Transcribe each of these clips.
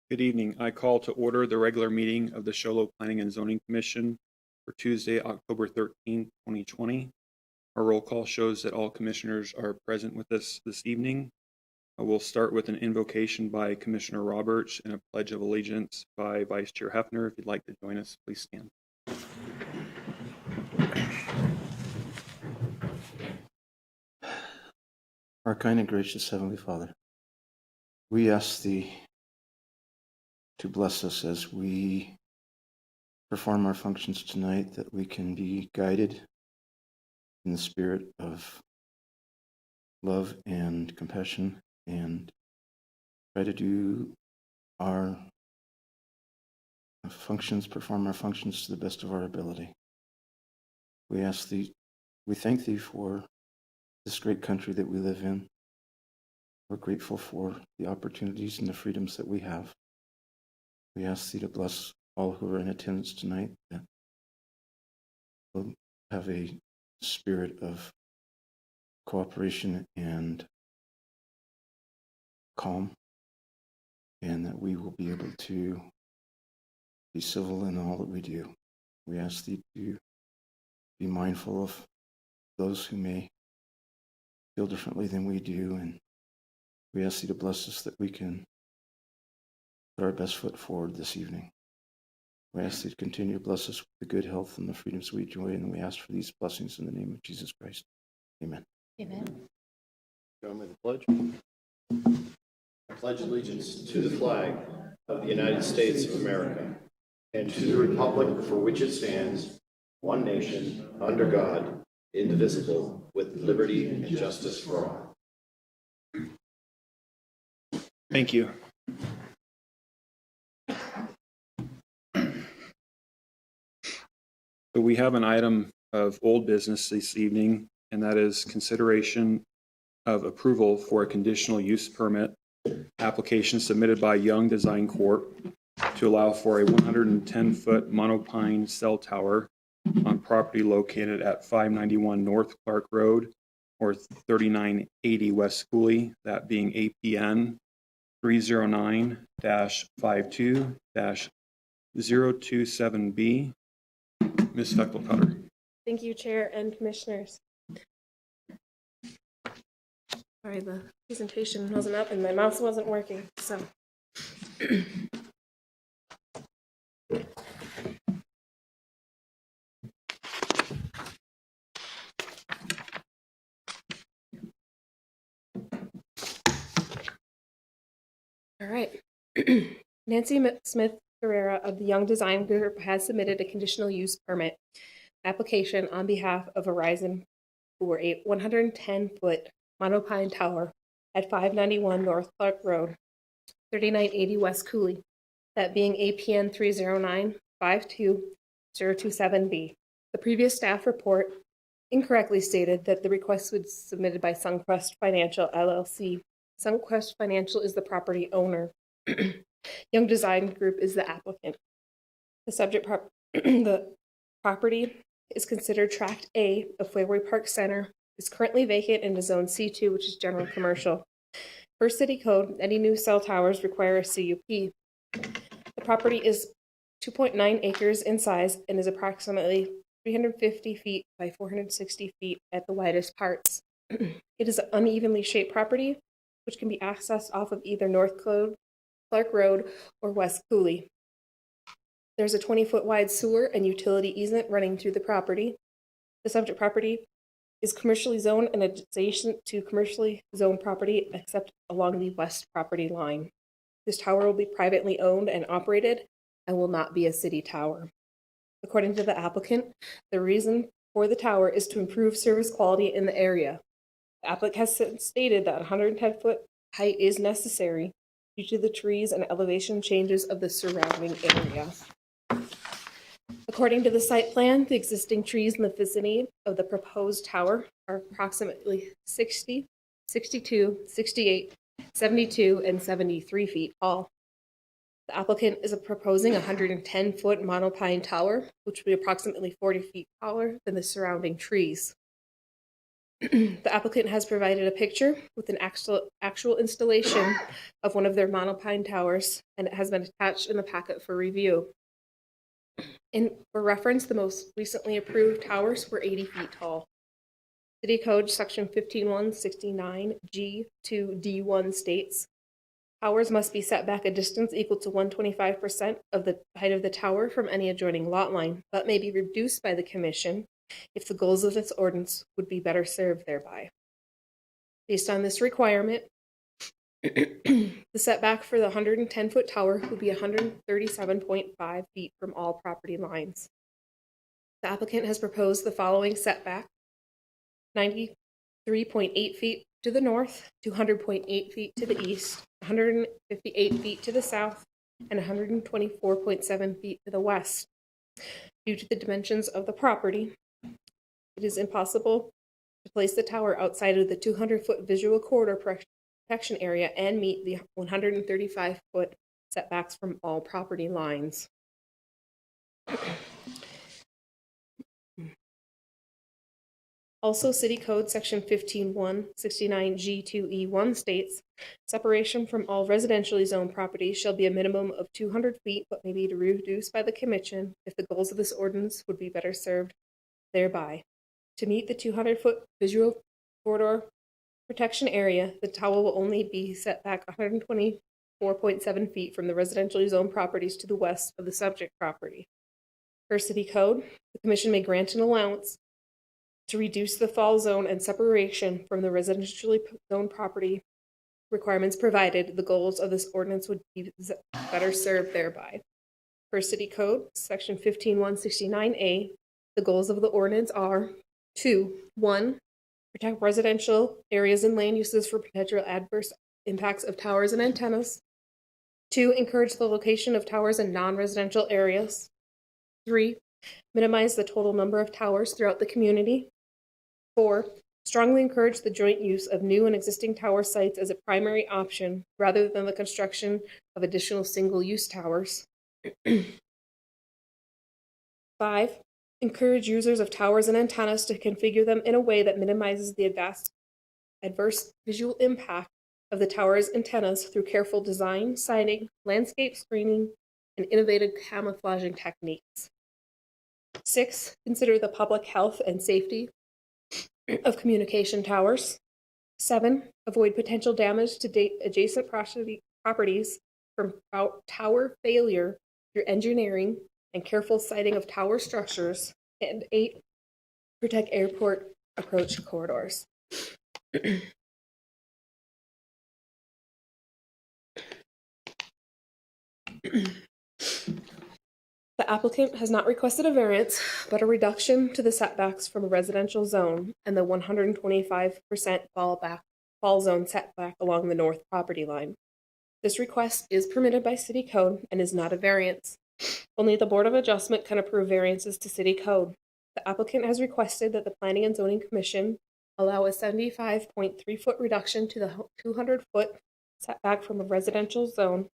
Good evening. I call to order the regular meeting of the Show Low Planning and Zoning Commission for Tuesday, October 13th, 2020. Our roll call shows that all commissioners are present with us this evening. I will start with an invocation by Commissioner Roberts and a pledge of allegiance by Vice Chair Hefner. If you'd like to join us, please stand. Our kind and gracious Heavenly Father, we ask Thee to bless us as we perform our functions tonight, that we can be guided in the spirit of love and compassion and try to do our functions, perform our functions to the best of our ability. We thank Thee for this great country that we live in. We're grateful for the opportunities and the freedoms that we have. We ask Thee to bless all who are in attendance tonight, that we'll have a spirit of cooperation and calm, and that we will be able to be civil in all that we do. We ask Thee to be mindful of those who may feel differently than we do, and we ask Thee to bless us that we can put our best foot forward this evening. We ask Thee to continue to bless us with the good health and the freedoms we enjoy, and we ask for these blessings in the name of Jesus Christ. Amen. Amen. Join with the pledge. I pledge allegiance to the flag of the United States of America and to the republic for which it stands, one nation, under God, indivisible, with liberty and justice for all. Thank you. So we have an item of old business this evening, and that is consideration of approval for a conditional use permit application submitted by Young Design Corp. To allow for a 110-foot monopine cell tower on property located at 591 North Clark Road or 3980 West Cooley, that being APN 309-52-027B. Ms. Feckelputter. Thank you, Chair and Commissioners. Sorry, the presentation wasn't up and my mouse wasn't working, so. All right. Nancy Smith Ferreira of the Young Design Group has submitted a conditional use permit application on behalf of Verizon for a 110-foot monopine tower at 591 North Clark Road, 3980 West Cooley, that being APN 309-52027B. The previous staff report incorrectly stated that the request was submitted by Suncrest Financial LLC. Suncrest Financial is the property owner. Young Design Group is the applicant. The property is considered Tract A of Fairway Park Center, is currently vacant in the Zone C2, which is general commercial. Per city code, any new cell towers require a CUP. The property is 2.9 acres in size and is approximately 350 feet by 460 feet at the widest parts. It is an unevenly shaped property, which can be accessed off of either North Clark Road or West Cooley. There's a 20-foot wide sewer and utility easement running through the property. The subject property is commercially zoned and adjacent to commercially zoned property except along the west property line. This tower will be privately owned and operated and will not be a city tower. According to the applicant, the reason for the tower is to improve service quality in the area. The applicant has stated that 110-foot height is necessary due to the trees and elevation changes of the surrounding area. According to the site plan, the existing trees in the vicinity of the proposed tower are approximately 60, 62, 68, 72, and 73 feet tall. The applicant is proposing a 110-foot monopine tower, which will be approximately 40 feet taller than the surrounding trees. The applicant has provided a picture with an actual installation of one of their monopine towers, and it has been attached in the packet for review. And for reference, the most recently approved towers were 80 feet tall. City Code Section 15169 G2D1 states, towers must be set back a distance equal to 125% of the height of the tower from any adjoining lot line, but may be reduced by the commission if the goals of this ordinance would be better served thereby. Based on this requirement, the setback for the 110-foot tower would be 137.5 feet from all property lines. The applicant has proposed the following setback: 93.8 feet to the north, 200.8 feet to the east, 158 feet to the south, and 124.7 feet to the west. Due to the dimensions of the property, it is impossible to place the tower outside of the 200-foot visual corridor protection area and meet the 135-foot setbacks from all property lines. Also, City Code Section 15169 G2E1 states, separation from all residentially zoned properties shall be a minimum of 200 feet, but may be reduced by the commission if the goals of this ordinance would be better served thereby. To meet the 200-foot visual corridor protection area, the tower will only be set back 124.7 feet from the residentially zoned properties to the west of the subject property. Per City Code, the commission may grant an allowance to reduce the fall zone and separation from the residentially zoned property requirements, provided the goals of this ordinance would be better served thereby. Per City Code, Section 15169A, the goals of the ordinance are 1. Protect residential areas and land uses for potential adverse impacts of towers and antennas. 2. Encourage the location of towers in non-residential areas. 3. Minimize the total number of towers throughout the community. 4. Strongly encourage the joint use of new and existing tower sites as a primary option rather than the construction of additional single-use towers. 5. Encourage users of towers and antennas to configure them in a way that minimizes the adverse visual impact of the tower's antennas through careful design, sighting, landscape screening, and innovative camouflaging techniques. 6. Consider the public health and safety of communication towers. 7. Avoid potential damage to adjacent properties from tower failure through engineering and careful sighting of tower structures. And 8. Protect airport approach corridors. The applicant has not requested a variance, but a reduction to the setbacks from a residential zone and the 125% fall zone setback along the north property line. This request is permitted by City Code and is not a variance. Only the Board of Adjustment can approve variances to City Code. The applicant has requested that the Planning and Zoning Commission allow a 75.3-foot reduction to the 200-foot setback from a residential zone,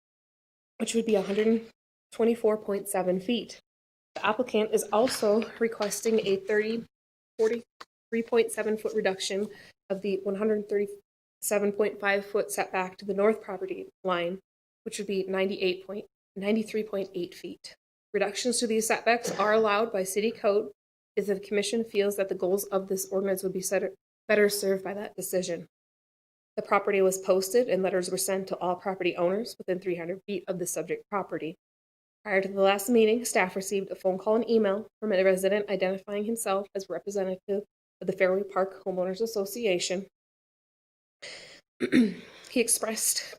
which would be 124.7 feet. The applicant is also requesting a 43.7-foot reduction of the 137.5-foot setback to the north property line, which would be 93.8 feet. Reductions to these setbacks are allowed by City Code if the Commission feels that the goals of this ordinance would be better served by that decision. The property was posted and letters were sent to all property owners within 300 feet of the subject property. Prior to the last meeting, staff received a phone call and email from a resident identifying himself as representative of the Fairway Park Homeowners Association. He expressed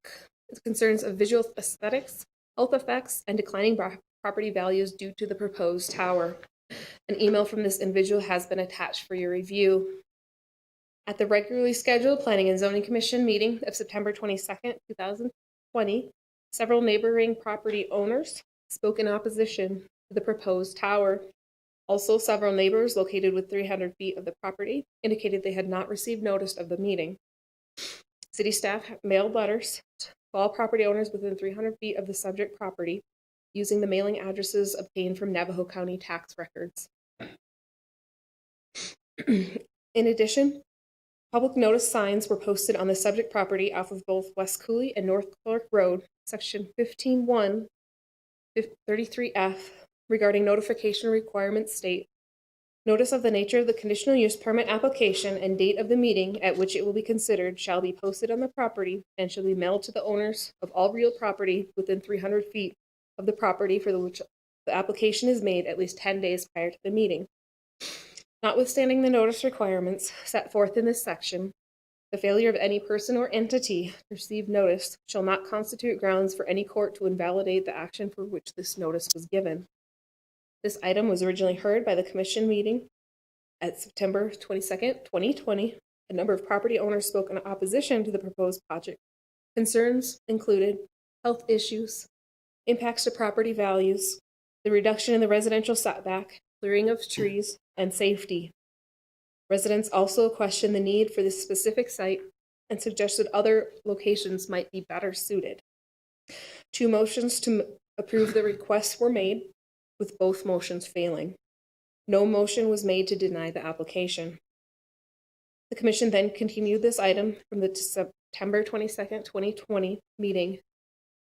concerns of visual aesthetics, health effects, and declining property values due to the proposed tower. An email from this individual has been attached for your review. At the regularly scheduled Planning and Zoning Commission meeting of September 22nd, 2020, several neighboring property owners spoke in opposition to the proposed tower. Also, several neighbors located within 300 feet of the property indicated they had not received notice of the meeting. City staff mailed letters to all property owners within 300 feet of the subject property using the mailing addresses obtained from Navajo County tax records. In addition, Public notice signs were posted on the subject property off of both West Cooley and North Clark Road, section 15-1, 33F, regarding notification requirements state, notice of the nature of the conditional use permit application and date of the meeting at which it will be considered shall be posted on the property and shall be mailed to the owners of all real property within 300 feet of the property for which the application is made at least 10 days prior to the meeting. Notwithstanding the notice requirements set forth in this section, the failure of any person or entity to receive notice shall not constitute grounds for any court to invalidate the action for which this notice was given. This item was originally heard by the commission meeting at September 22nd, 2020. A number of property owners spoke in opposition to the proposed project. Concerns included health issues, impacts to property values, the reduction in the residential setback, clearing of trees, and safety. Residents also questioned the need for this specific site and suggested other locations might be better suited. 2 motions to approve the request were made, with both motions failing. No motion was made to deny the application. The commission then continued this item from the September 22nd, 2020 meeting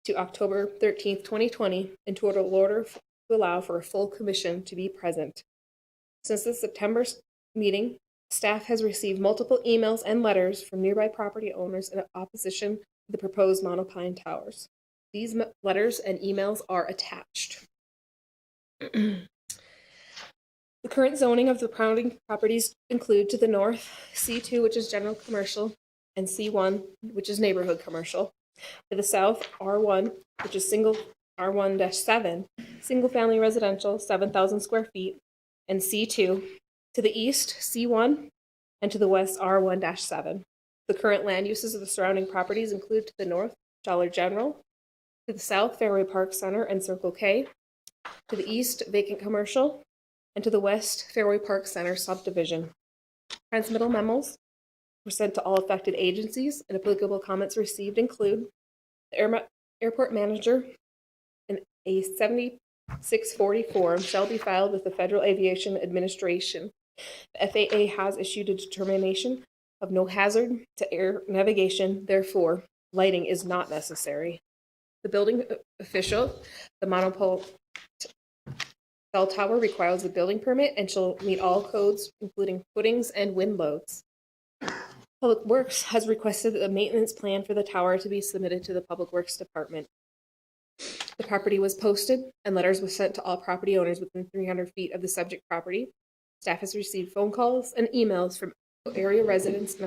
to October 13th, 2020, in order to allow for a full commission to be present. Since the September meeting, staff has received multiple emails and letters from nearby property owners in opposition to the proposed monopine towers. These letters and emails are attached. The current zoning of the surrounding properties include to the north, C2, which is general commercial, and C1, which is neighborhood commercial. To the south, R1, which is R1-7, single family residential, 7,000 square feet, and C2. To the east, C1, and to the west, R1-7. The current land uses of the surrounding properties include to the north, Dollar General, to the south, Fairway Park Center and Circle K, to the east, vacant commercial, and to the west, Fairway Park Center subdivision. Transmittal memos were sent to all affected agencies, and applicable comments received include the airport manager, and a 7640 form shall be filed with the Federal Aviation Administration. The FAA has issued a determination of no hazard to air navigation, therefore, lighting is not necessary. The building official, the monopole cell tower, requires a building permit and shall meet all codes, including footings and wind loads. Public Works has requested a maintenance plan for the tower to be submitted to the Public Works Department. The property was posted and letters were sent to all property owners within 300 feet of the subject property. Staff has received phone calls and emails from area residents in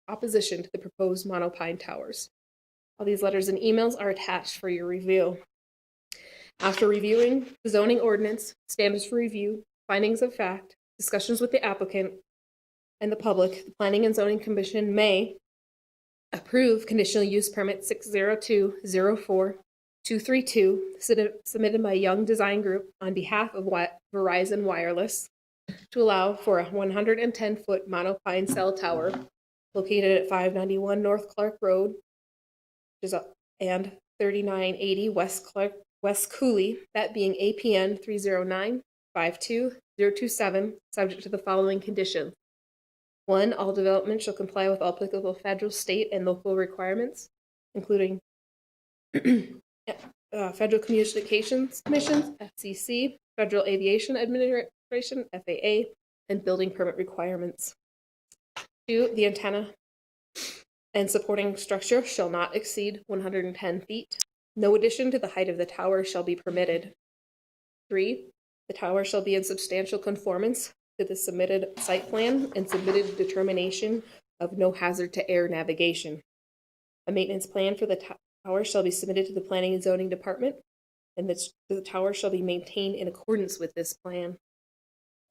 opposition to the proposed monopine towers. All these letters and emails are attached for your review. After reviewing the zoning ordinance, standards for review, findings of fact, discussions with the applicant and the public, the Planning and Zoning Commission may approve conditional use permit 602-04-232 submitted by Young Design Group on behalf of Verizon Wireless to allow for a 110-foot monopine cell tower located at 591 North Clark Road and 3980 West Cooley, that being APN 309-52027, subject to the following conditions. 1, all development shall comply with all applicable federal, state, and local requirements, including Federal Communications Commission, FCC, Federal Aviation Administration, FAA, and building permit requirements. 2, the antenna and supporting structure shall not exceed 110 feet. No addition to the height of the tower shall be permitted. 3, the tower shall be in substantial conformance to the submitted site plan and submitted determination of no hazard to air navigation. A maintenance plan for the tower shall be submitted to the Planning and Zoning Department, and the tower shall be maintained in accordance with this plan.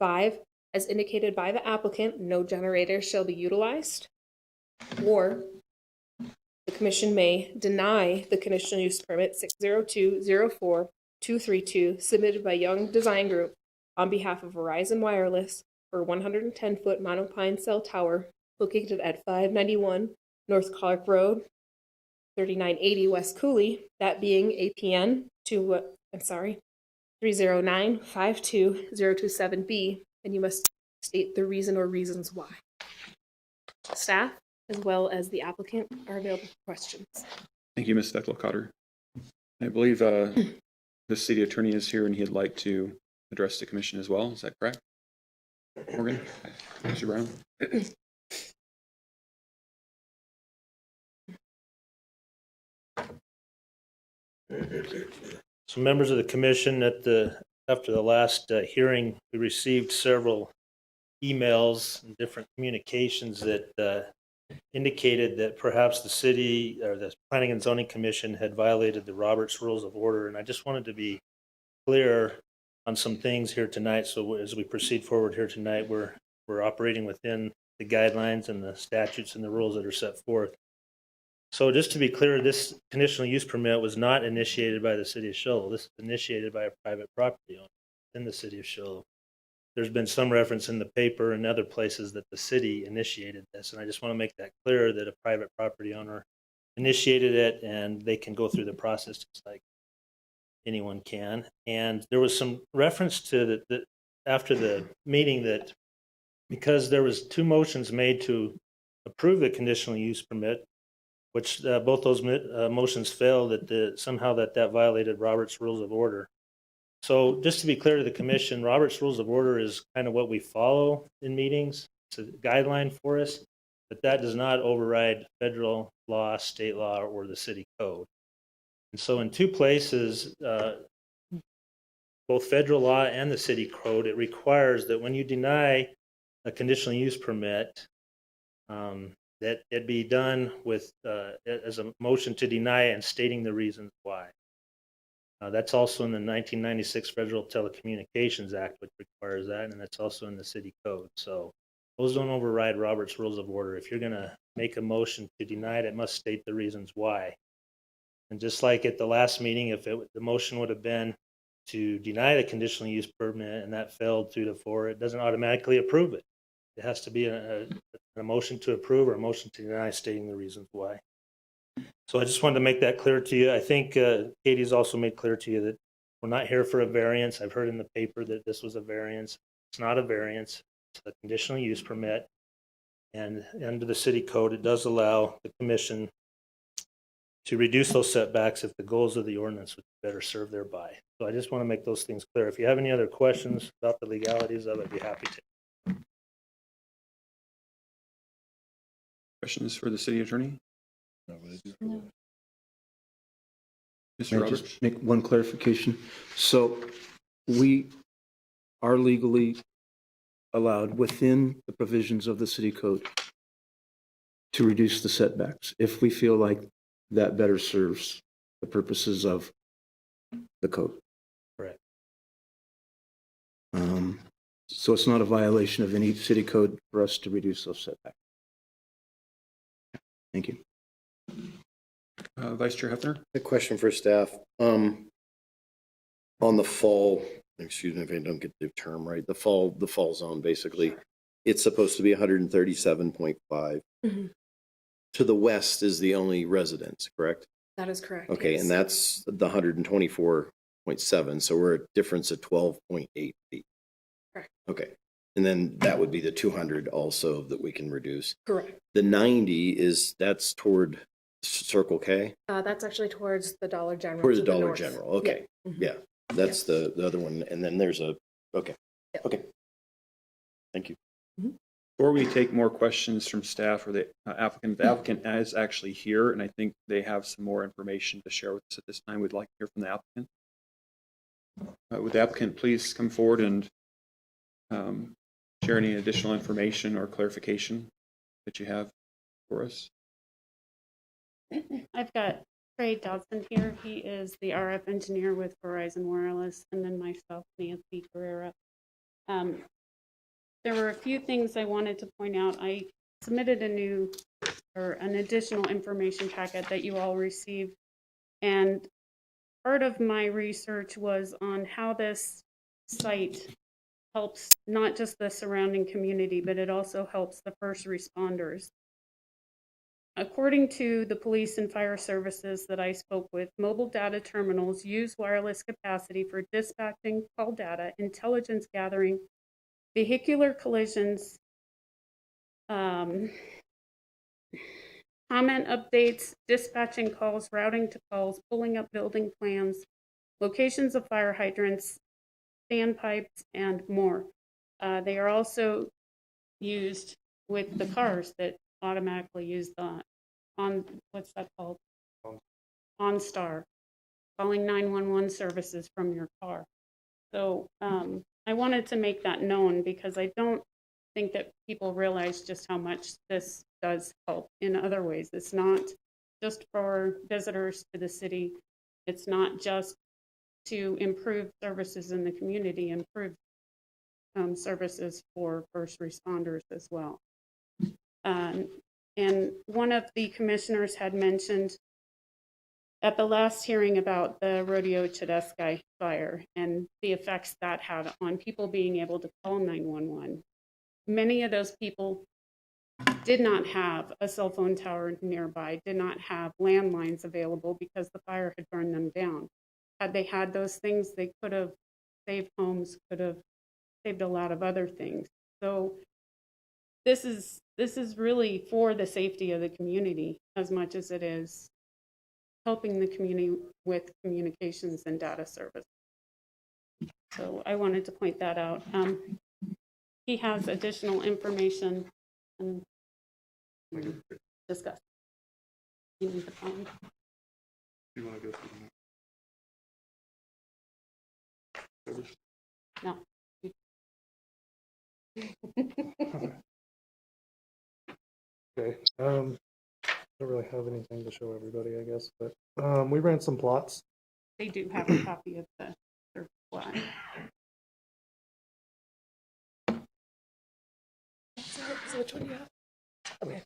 5, as indicated by the applicant, no generator shall be utilized, or the commission may deny the conditional use permit 602-04-232 submitted by Young Design Group on behalf of Verizon Wireless for a 110-foot monopine cell tower located at 591 North Clark Road, 3980 West Cooley, that being APN 309-52027B, and you must state the reason or reasons why. Staff, as well as the applicant, are available for questions. Thank you, Ms. Steckelcotter. I believe the city attorney is here and he'd like to address the commission as well. Is that correct? Morgan? Mr. Brown? So members of the commission, after the last hearing, we received several emails and different communications that indicated that perhaps the city or the Planning and Zoning Commission had violated the Roberts Rules of Order. And I just wanted to be clear on some things here tonight. So as we proceed forward here tonight, we're operating within the guidelines and the statutes and the rules that are set forth. So just to be clear, this conditional use permit was not initiated by the city of Show. This was initiated by a private property owner in the city of Show. There's been some reference in the paper and other places that the city initiated this. And I just want to make that clear that a private property owner initiated it and they can go through the process just like anyone can. And there was some reference to that after the meeting that because there was 2 motions made to approve the conditional use permit, which both those motions failed, that somehow that violated Robert's Rules of Order. So just to be clear to the commission, Robert's Rules of Order is kind of what we follow in meetings. It's a guideline for us, but that does not override federal law, state law, or the city code. And so in 2 places, both federal law and the city code, it requires that when you deny a conditional use permit, that it be done with as a motion to deny and stating the reasons why. That's also in the 1996 Federal Telecommunications Act, which requires that, and that's also in the city code. So those don't override Robert's Rules of Order. If you're going to make a motion to deny it, it must state the reasons why. And just like at the last meeting, if the motion would have been to deny the conditional use permit and that failed 2-4, it doesn't automatically approve it. It has to be a motion to approve or a motion to deny stating the reasons why. So I just wanted to make that clear to you. I think Katie's also made clear to you that we're not here for a variance. I've heard in the paper that this was a variance. It's not a variance. It's a conditional use permit. And under the city code, it does allow the commission to reduce those setbacks if the goals of the ordinance would better serve thereby. So I just want to make those things clear. If you have any other questions about the legalities of it, I'd be happy to. Questions for the city attorney? No. Mr. May I Roberts? just make one clarification? So we are legally allowed within the provisions of the city code to reduce the setbacks if we feel like that better serves the purposes of the code. Correct. So it's not a violation of any city code for us to reduce those setbacks. Thank you. Vice Chair Hefner? A question for staff. On the fall, excuse me if I don't get the term right, the fall zone, basically, it's supposed to be 137.5. Mhm. To the west is the only residence, correct? That is correct. Okay, yes. and that's the 124.7, so we're a difference of 12.8 feet. Correct. Okay, and then that would be the 200 also that we can reduce. Correct. The 90 that's toward Circle K? That's actually towards the Dollar General. Towards to the Dollar north. General, okay. Yeah. Mhm. Yeah, that's the other one, and then there's okay. Yep. Okay. Thank you. Before we take more questions from staff or the applicant is actually here, and I think they have some more information to share with us at this time. We'd like to hear from the applicant. Would the applicant please come forward and share any additional information or clarification that you have for us? I've got Trey Dodson here. He is the RF engineer with Verizon Wireless, and then myself, Nancy Guerrera. There were a few things I wanted to point out. I submitted an additional information packet that you all received, and part of my research was on how this site helps not just the surrounding community, but it also helps the first responders. According to the police and fire services that I spoke with, mobile data terminals use wireless capacity for dispatching call data, intelligence gathering, vehicular collisions, comment updates, dispatching calls, routing to calls, pulling up building plans, locations of fire hydrants, standpipes, and more. They are also used with the cars that automatically use the what's that called? OnStar, calling 911 services from your car. So I wanted to make that known because I don't think that people realize just how much this does help in other ways. It's not just for visitors to the city. It's not just to improve services in the community, improve services for first responders as well. And one of the commissioners had mentioned at the last hearing about the Rodeo Chedesky fire and the effects that had on people being able to call 911. Many of those people did not have a cell phone tower nearby, did not have landlines available because the fire had burned them down. Had they had those things, they could have saved homes, could have saved a lot of other things. So this is really for the safety of the community as much as it is helping the community with communications and data service. So I wanted to point that out. He has additional information and discuss. You need the phone. You want to go through No. Okay, don't really have anything to show everybody, I guess, but we ran some plots. They do have a copy of the third slide. So which one do you have? Okay.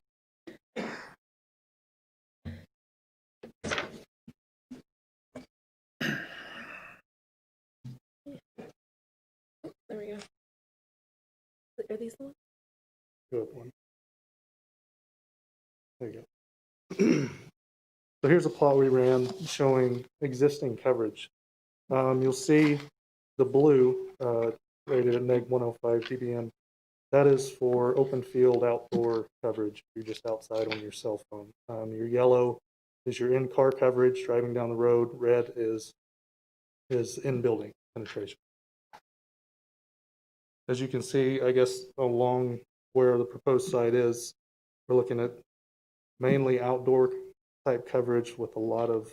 There we go. Are these the ones? Good one. There you go. So here's a plot we ran showing existing coverage. You'll see the blue rated at neg 105 dBm. That is for open field outdoor coverage. You're just outside on your cell phone. Your yellow is your in-car coverage, driving down the road. Red is in-building penetration. As you can see, I guess along where the proposed site is, we're looking at mainly outdoor type coverage with a lot of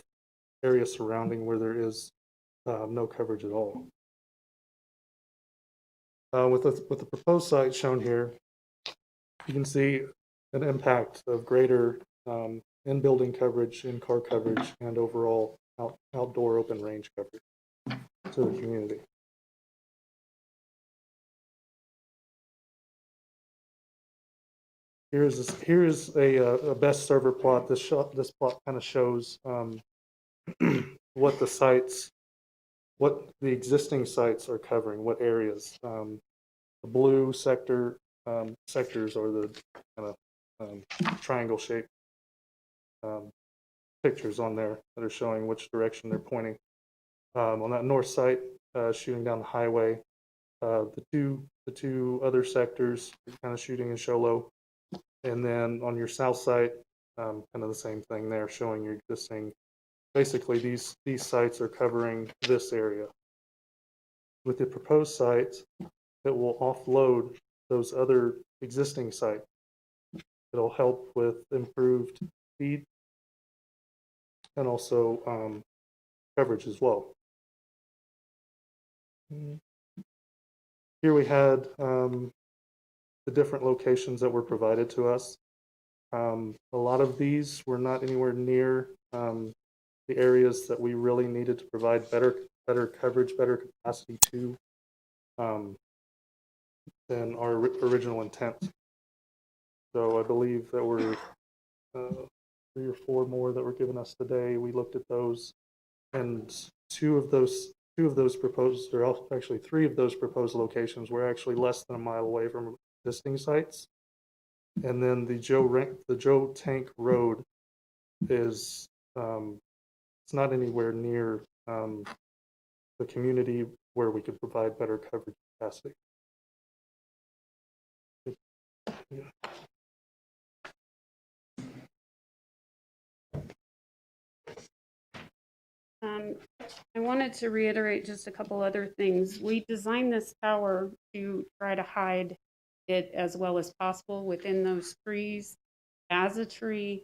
area surrounding where there is no coverage at all. With the proposed site shown here, you can see an impact of greater in-building coverage, in-car coverage, and overall outdoor open range coverage to the community. Here is a best server plot. This plot kind of shows what the existing sites are covering, what areas. The blue sectors are the kind of triangle shaped pictures on there that are showing which direction they're pointing. On that north site, shooting down the highway, the two other sectors are kind of shooting in show low. And then on your south site, kind of the same thing there, showing your existing. Basically, these sites are covering this area. With the proposed site, it will offload those other existing sites. It'll help with improved speed and also coverage as well. Here we had the different locations that were provided to us. A lot of these were not anywhere near the areas that we really needed to provide better coverage, better capacity to than our original intent. So I believe that were 3 or 4 more that were given us today. We looked at those, and two of those proposed, or actually 3 of those proposed locations were actually less than a mile away from existing sites. And then the Joe Tank Road is it's not anywhere near the community where we could provide better coverage capacity. I wanted to reiterate just a couple other things. We designed this tower to try to hide it as well as possible within those trees. As a tree,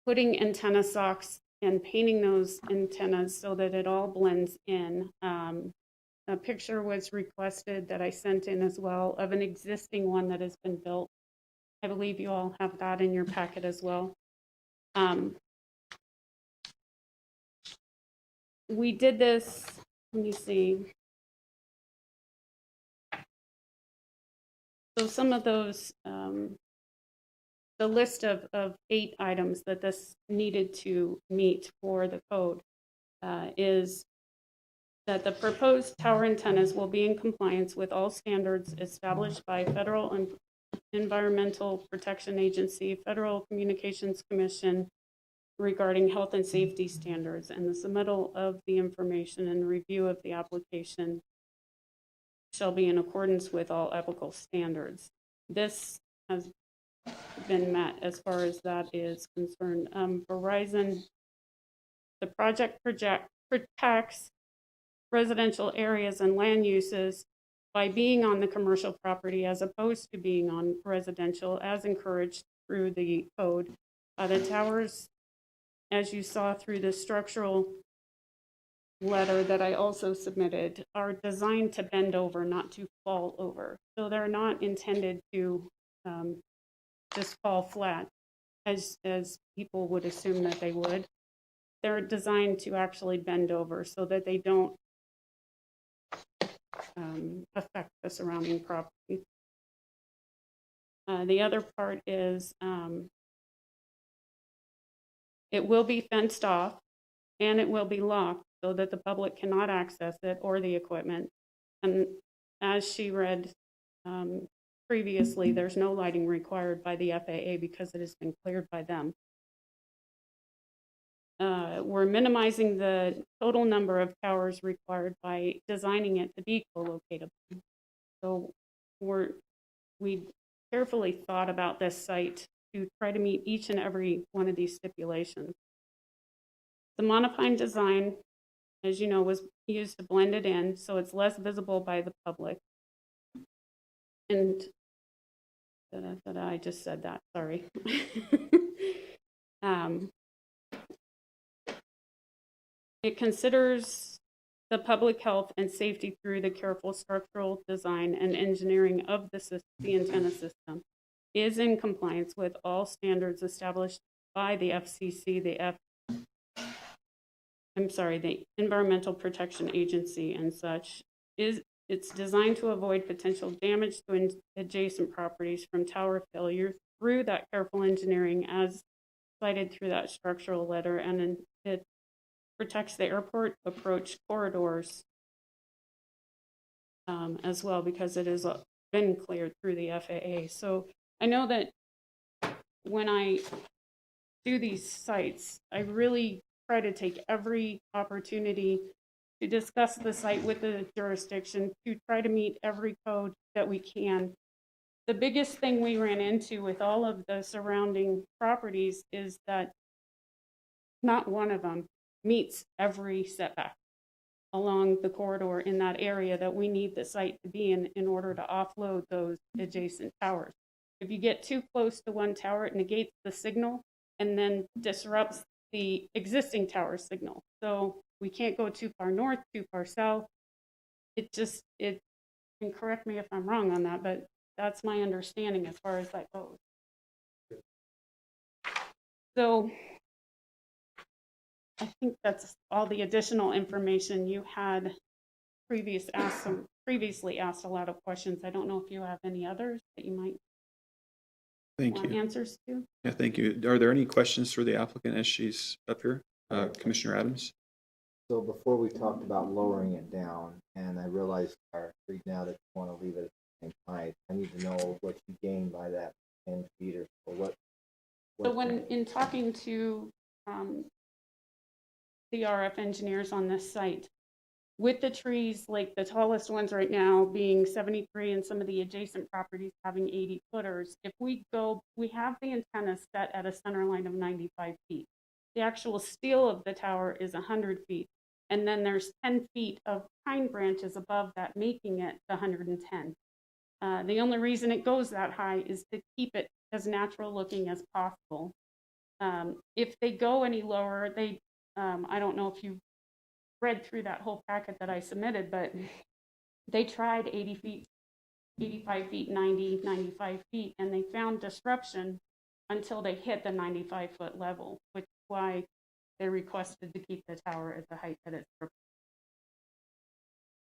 putting antenna socks and painting those antennas so that it all blends in. A picture was requested that I sent in as well of an existing one that has been built. I believe you all have that in your packet as well. We did this, let me see. So some of those, the list of 8 items that this needed to meet for the code is that the proposed tower antennas will be in compliance with all standards established by Federal Environmental Protection Agency, Federal Communications Commission regarding health and safety standards, and the submittal of the information and review of the application shall be in accordance with all applicable standards. This has been met as far as that is concerned. Verizon, the project protects residential areas and land uses by being on the commercial property as opposed to being on residential, as encouraged through the code. The towers, as you saw through the structural letter that I also submitted, are designed to bend over, not to fall over. So they're not intended to just fall flat, as people would assume that they would. They're designed to actually bend over so that they don't affect the surrounding property. The other part is it will be fenced off and it will be locked so that the public cannot access it or the equipment. And as she read previously, there's no lighting required by the FAA because it has been cleared by them. We're minimizing the total number of towers required by designing it to be co-locatable. So we carefully thought about this site to try to meet each and every one of these stipulations. The monopine design, as you know, was used to blend it in so it's less visible by the public. And I just said that, sorry. It considers the public health and safety through the careful structural design and engineering of the antenna system, is in compliance with all standards established by the FCC, the Environmental Protection Agency and such. It's designed to avoid potential damage to adjacent properties from tower failure through that careful engineering as cited through that structural letter, and it protects the airport approach corridors as well because it has been cleared through the FAA. So I know that when I do these sites, I really try to take every opportunity to discuss the site with the jurisdiction to try to meet every code that we can. The biggest thing we ran into with all of the surrounding properties is that not one of them meets every setback along the corridor in that area that we need the site to be in order to offload those adjacent towers. If you get too close to one tower, it negates the signal and then disrupts the existing tower signal. So we can't go too far north, too far south. And correct me if I'm wrong on that, but that's my understanding as far as that goes. So I think that's all the additional information you had previously asked a lot of questions. I don't know if you have any others that you might want answers to. Yeah, thank you. Are there any questions for the applicant as she's up here? Commissioner Adams? So before we talked about lowering it down, and I realized I agreed now that you want to leave it at the same height. I need to know what you gain by that 10 feet or so. What So when in talking to the RF engineers on this site, with the trees, like the tallest ones right now being 73 and some of the adjacent properties having 80 footers, if we have the antenna set at a center line of 95 feet. the actual steel of the tower is 100 feet. And then there's 10 feet of pine branches above that, making it the 110. The only reason it goes that high is to keep it as natural looking as possible. If they go any lower, I don't know if you read through that whole packet that I submitted, but they tried 80 feet, 85 feet, 90, 95 feet, and they found disruption until they hit the 95-foot level, which is why they requested to keep the tower at the height that it's proposed.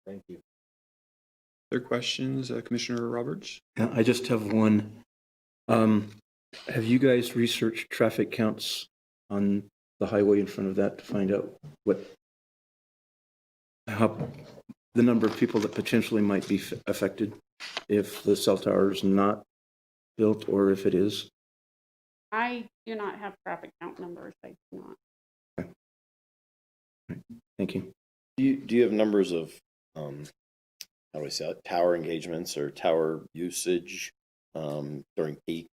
Thank you. Other questions, Commissioner Roberts? Yeah, I just have one. Have you guys researched traffic counts on the highway in front of that to find out how the number of people that potentially might be affected if the cell tower is not built, or if it is? I do not have traffic count numbers. I do not. Thank you. Do you have numbers of, how do I say it, tower engagements or tower usage during peak?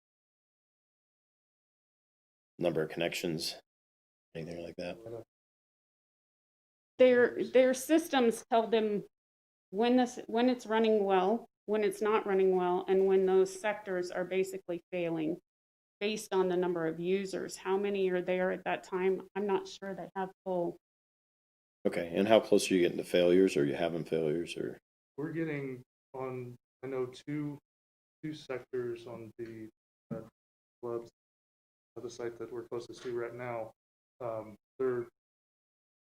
Number of connections, anything like that? Their systems tell them when it's running well, when it's not running well, and when those sectors are basically failing based on the number of users. How many are there at that time? I'm not sure they have full. Okay, and how close are you getting to failures? Are you having failures or? We're getting on, I know, two sectors on the clubs, the site that we're closest to right now.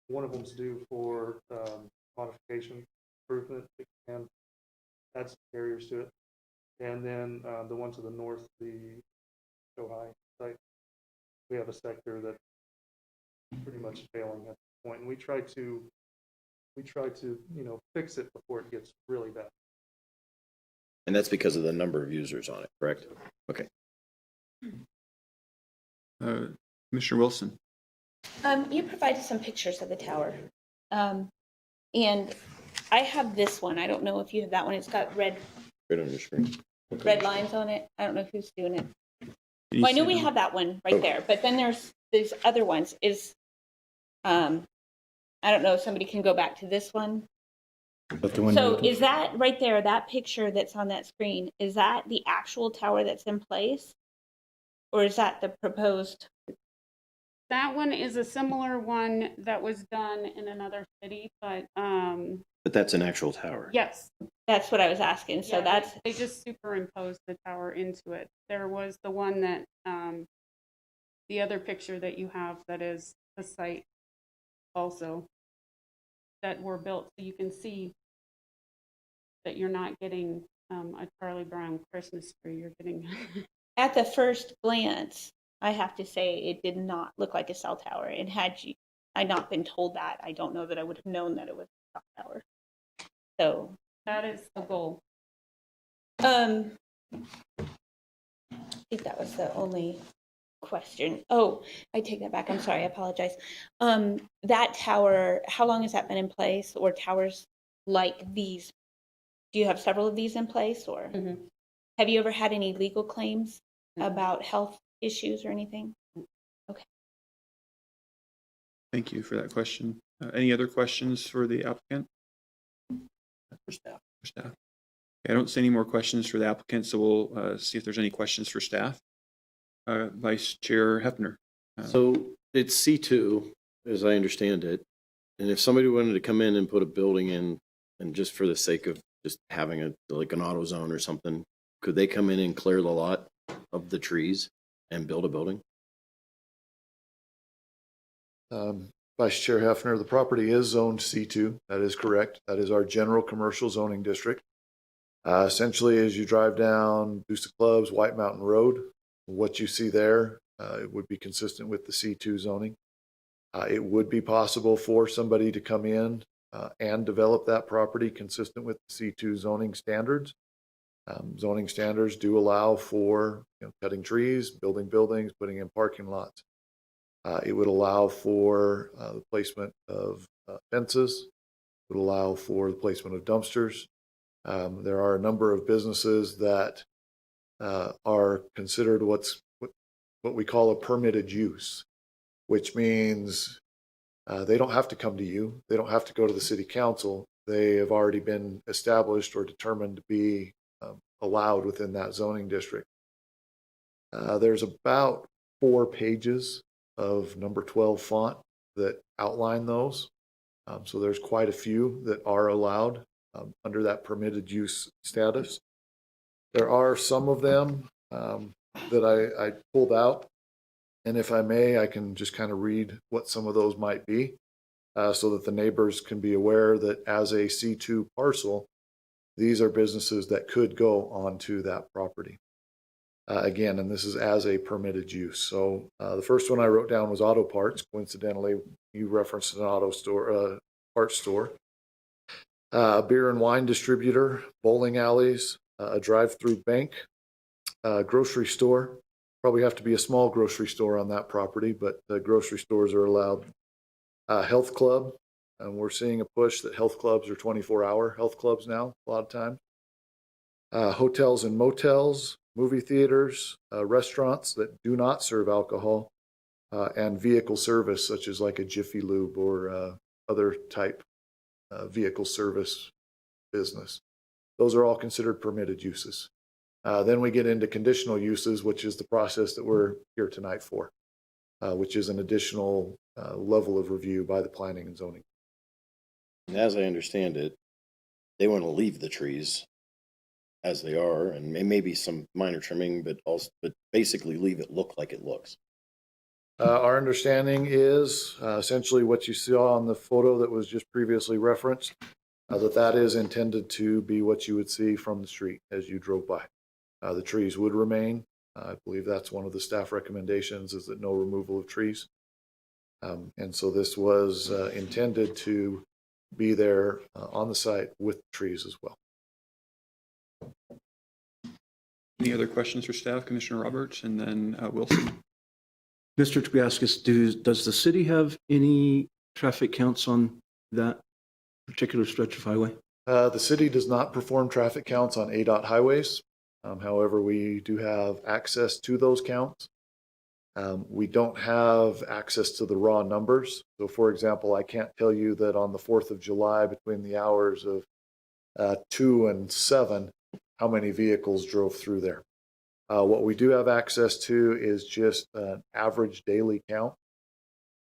One of them's due for modification improvement, and add some barriers to it. And then the one to the north, the Shohai site, we have a sector that's pretty much failing at this point, and we try to fix it before it gets really bad. And that's because of the number of users on it, correct? Okay. Commissioner Wilson? You provided some pictures of the tower. And I have this one. I don't know if you have that one. It's got red Right on your screen. red lines on it. I don't know who's doing it. Can you Well, I know see we them? have that one right there, but then there's these other ones. I don't know if somebody can go back to this one. But the one So is that right there, that picture that's on that screen, is that the actual tower that's in place? Or is that the proposed? That one is a similar one that was done in another city, but But that's an actual tower. yes. That's what I was asking. So Yeah, that's, they just superimposed the tower into it. There was the one that the other picture that you have that is the site also that were built, so you can see that you're not getting a Charlie Brown Christmas tree. You're getting at the first glance, I have to say it did not look like a cell tower. And had I not been told that, I don't know that I would have known that it was a cell tower. So that is the goal. I think that was the only question. Oh, I take that back. I'm sorry. I apologize. That tower, how long has that been in place, or towers like these? Do you have several of these in place, or have you ever had any legal claims about health issues or anything? Okay. Thank you for that question. Any other questions for the applicant? For staff. For staff? Okay, I don't see any more questions for the applicant, so we'll see if there's any questions for staff. Vice Chair Hefner. So it's C2, as I understand it. And if somebody wanted to come in and put a building in, and just for the sake of just having like an auto zone or something, could they come in and clear the lot of the trees and build a building? Vice Chair Hefner, the property is zoned C2. That is correct. That is our general commercial zoning district. Essentially, as you drive down Busta Clubs, White Mountain Road, what you see there, it would be consistent with the C2 zoning. It would be possible for somebody to come in and develop that property consistent with the C2 zoning standards. Zoning standards do allow for cutting trees, building buildings, putting in parking lots. It would allow for the placement of fences. It would allow for the placement of dumpsters. There are a number of businesses that are considered what we call a permitted use. which means they don't have to come to you. They don't have to go to the city council. They have already been established or determined to be allowed within that zoning district. There's about 4 pages of number 12 font that outline those. So there's quite a few that are allowed under that permitted use status. There are some of them that I pulled out. And if I may, I can just kind of read what some of those might be so that the neighbors can be aware that as a C2 parcel, these are businesses that could go onto that property. Again, and this is as a permitted use. So the first one I wrote down was auto parts. Coincidentally, you referenced an auto store, parts store. A beer and wine distributor, bowling alleys, a drive-through bank, grocery store. Probably have to be a small grocery store on that property, but grocery stores are allowed. Health club, and we're seeing a push that health clubs are 24-hour health clubs now, a lot of times. Hotels and motels, movie theaters, restaurants that do not serve alcohol, and vehicle service, such as like a Jiffy Lube or other type vehicle service business. Those are all considered permitted uses. Then we get into conditional uses, which is the process that we're here tonight for, which is an additional level of review by the planning and zoning. And as I understand it, they want to leave the trees as they are, and maybe some minor trimming, but basically leave it look like it looks. Our understanding is essentially what you saw on the photo that was just previously referenced, that is intended to be what you would see from the street as you drove by. The trees would remain. I believe that's one of the staff recommendations, is that no removal of trees. And so this was intended to be there on the site with trees as well. Any other questions for staff? Commissioner Roberts and then Wilson. Mr. Triascus, does the city have any traffic counts on that particular stretch of highway? The city does not perform traffic counts on ADOT highways. However, we do have access to those counts. We don't have access to the raw numbers. So for example, I can't tell you that on the 4th of July between the hours of 2 and 7, how many vehicles drove through there. What we do have access to is just an average daily count.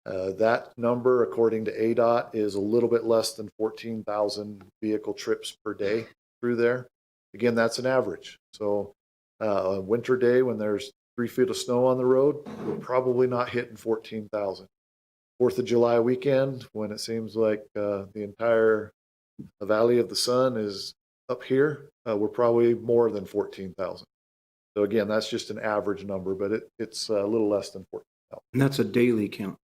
That number, according to ADOT, is a little bit less than 14,000 vehicle trips per day through there. Again, that's an average. So a winter day when there's 3 feet of snow on the road, we're probably not hitting 14,000. 4th of July weekend, when it seems like the entire Valley of the Sun is up here, we're probably more than 14,000. So again, that's just an average number, but it's a little less than 14,000. And that's a daily count.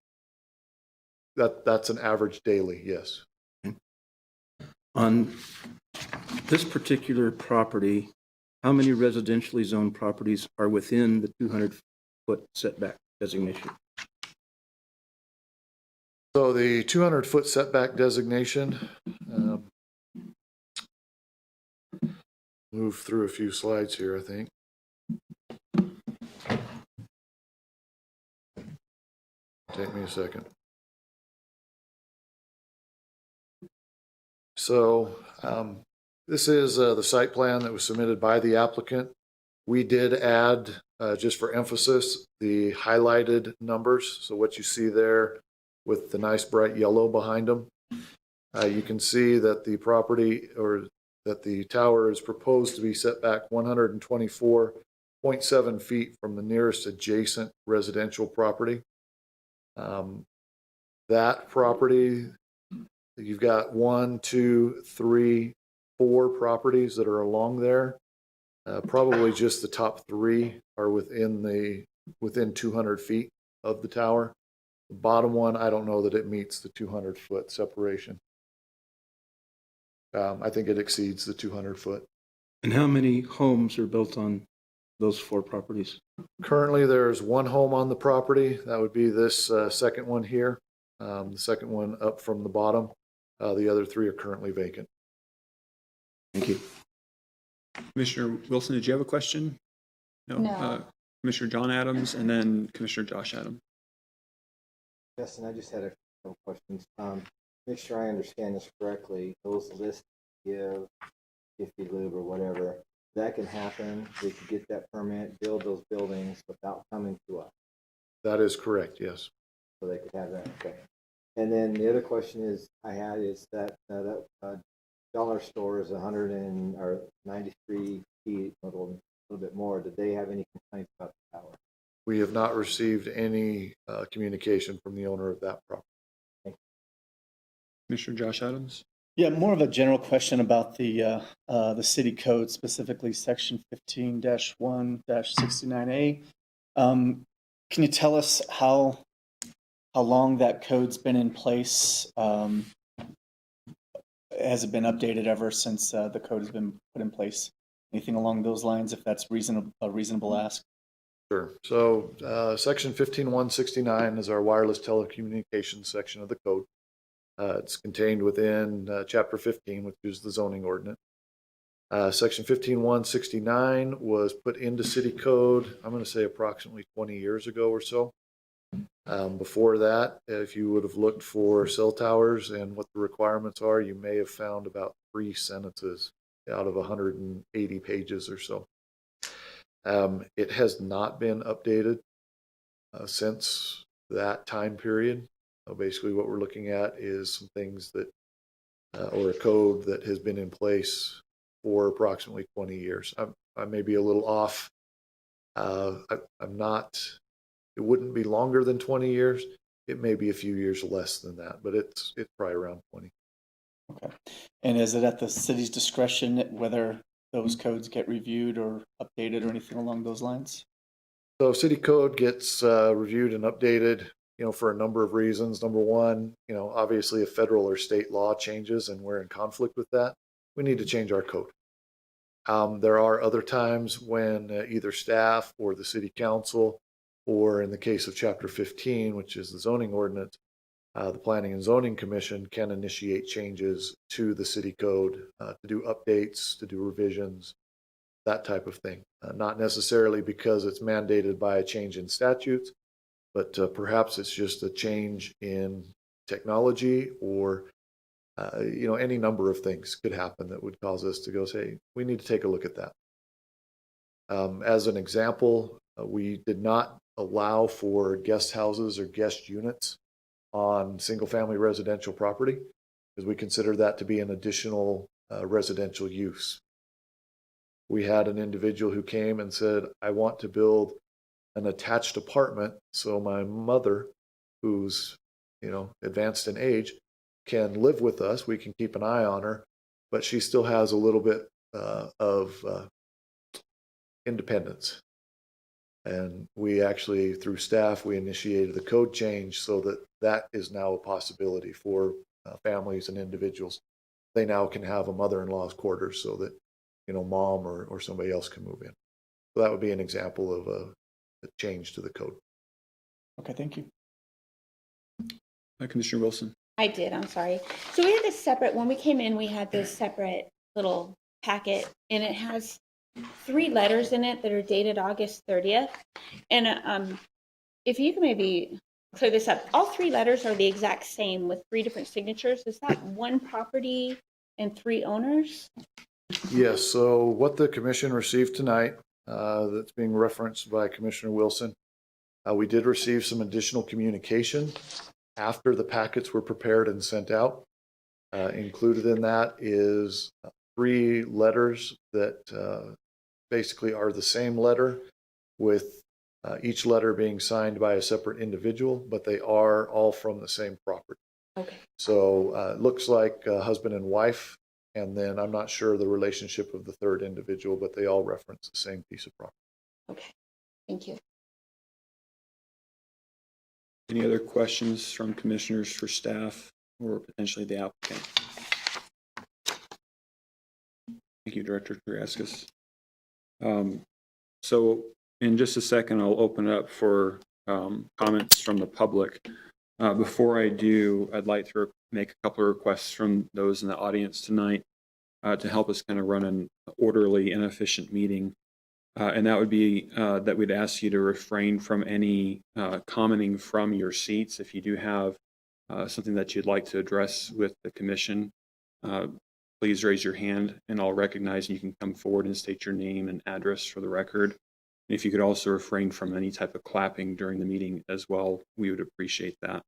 That's an average daily, yes. Okay. On this particular property, how many residentially zoned properties are within the 200-foot setback designation? So the 200-foot setback designation, move through a few slides here, I think. Take me a second. So this is the site plan that was submitted by the applicant. We did add, just for emphasis, the highlighted numbers. So what you see there with the nice bright yellow behind them, you can see that the property, or that the tower, is proposed to be set back 124.7 feet from the nearest adjacent residential property. That property, you've got 1, 2, 3, 4 properties that are along there. Probably just the top 3 are within 200 feet of the tower. The bottom one, I don't know that it meets the 200-foot separation. I think it exceeds the 200-foot. And how many homes are built on those 4 properties? Currently, there's 1 home on the property. That would be this second one here. The second one up from the bottom. The other 3 are currently vacant. Thank you. Commissioner Wilson, did you have a question? No. Commissioner John Adams and then Commissioner Josh Adams. Justin, I just had a couple questions. Make sure I understand this correctly. Those lists give, if you live or whatever, that can happen. They could get that permit, build those buildings without coming to us. That is correct, yes. So they could have that, okay. And then the other question I had is that dollar store is 93 feet, a little bit more. Did they have any complaints about the tower? We have not received any communication from the owner of that property. Commissioner Josh Adams? Yeah, more of a general question about the city code, specifically section 15-1-69A. Can you tell us how long that code's been in place? Has it been updated ever since the code has been put in place? Anything along those lines, if that's a reasonable ask? Sure. So section 15-169 is our wireless telecommunications section of the code. It's contained within chapter 15, which is the zoning ordinance. Section 15-169 was put into city code, I'm going to say approximately 20 years ago or so. Before that, if you would have looked for cell towers and what the requirements are, you may have found about 3 sentences out of 180 pages or so. It has not been updated since that time period. Basically, what we're looking at is some things that, or a code that has been in place for approximately 20 years. I may be a little off. I'm not, it wouldn't be longer than 20 years. It may be a few years less than that, but it's probably around 20. Okay. And is it at the city's discretion whether those codes get reviewed or updated or anything along those lines? So city code gets reviewed and updated, for a number of reasons. Number one, obviously if federal or state law changes and we're in conflict with that, we need to change our code. There are other times when either staff or the city council, or in the case of chapter 15, which is the zoning ordinance, the Planning and Zoning Commission can initiate changes to the city code to do updates, to do revisions, that type of thing. Not necessarily because it's mandated by a change in statutes, but perhaps it's just a change in technology or, any number of things could happen that would cause us to go say, we need to take a look at that. As an example, we did not allow for guest houses or guest units on single-family residential property because we consider that to be an additional residential use. We had an individual who came and said, I want to build an attached apartment so my mother, who's, advanced in age, can live with us. We can keep an eye on her, but she still has a little bit of independence. And we actually, through staff, we initiated the code change so that that is now a possibility for families and individuals. They now can have a mother-in-law's quarters so that, mom or somebody else can move in. So that would be an example of a change to the code. Okay, thank you. Commissioner Wilson? I did, I'm sorry. So we had this separate, when we came in, we had this separate little packet, and it has 3 letters in it that are dated August 30th. And if you can maybe clear this up, all 3 letters are the exact same with 3 different signatures. Is that one property and 3 owners? Yes, so what the commission received tonight, that's being referenced by Commissioner Wilson, we did receive some additional communication after the packets were prepared and sent out. Included in that is 3 letters that basically are the same letter, with each letter being signed by a separate individual, but they are all from the same property. Okay. So it looks like husband and wife, and then I'm not sure the relationship of the 3rd individual, but they all reference the same piece of property. Okay, thank you. Any other questions from commissioners for staff or potentially the applicant? Thank you, Director Taraskis. So in just a second, I'll open up for comments from the public. Before I do, I'd like to make a couple of requests from those in the audience tonight to help us kind of run an orderly and efficient meeting. And that would be that we'd ask you to refrain from any commenting from your seats. If you do have something that you'd like to address with the commission, please raise your hand and I'll recognize you can come forward and state your name and address for the record. And if you could also refrain from any type of clapping during the meeting as well, we would appreciate that.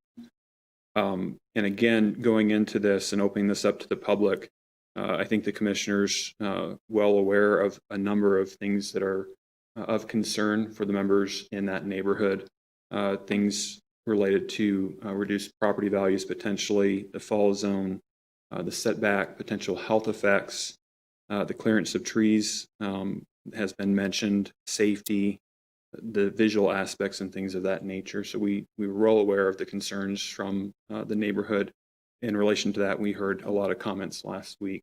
And again, going into this and opening this up to the public, I think the commissioners well aware of a number of things that are of concern for the members in that neighborhood. Things related to reduced property values potentially, the fall zone, the setback, potential health effects, the clearance of trees has been mentioned, safety, the visual aspects and things of that nature. So we were well aware of the concerns from the neighborhood. In relation to that, we heard a lot of comments last week.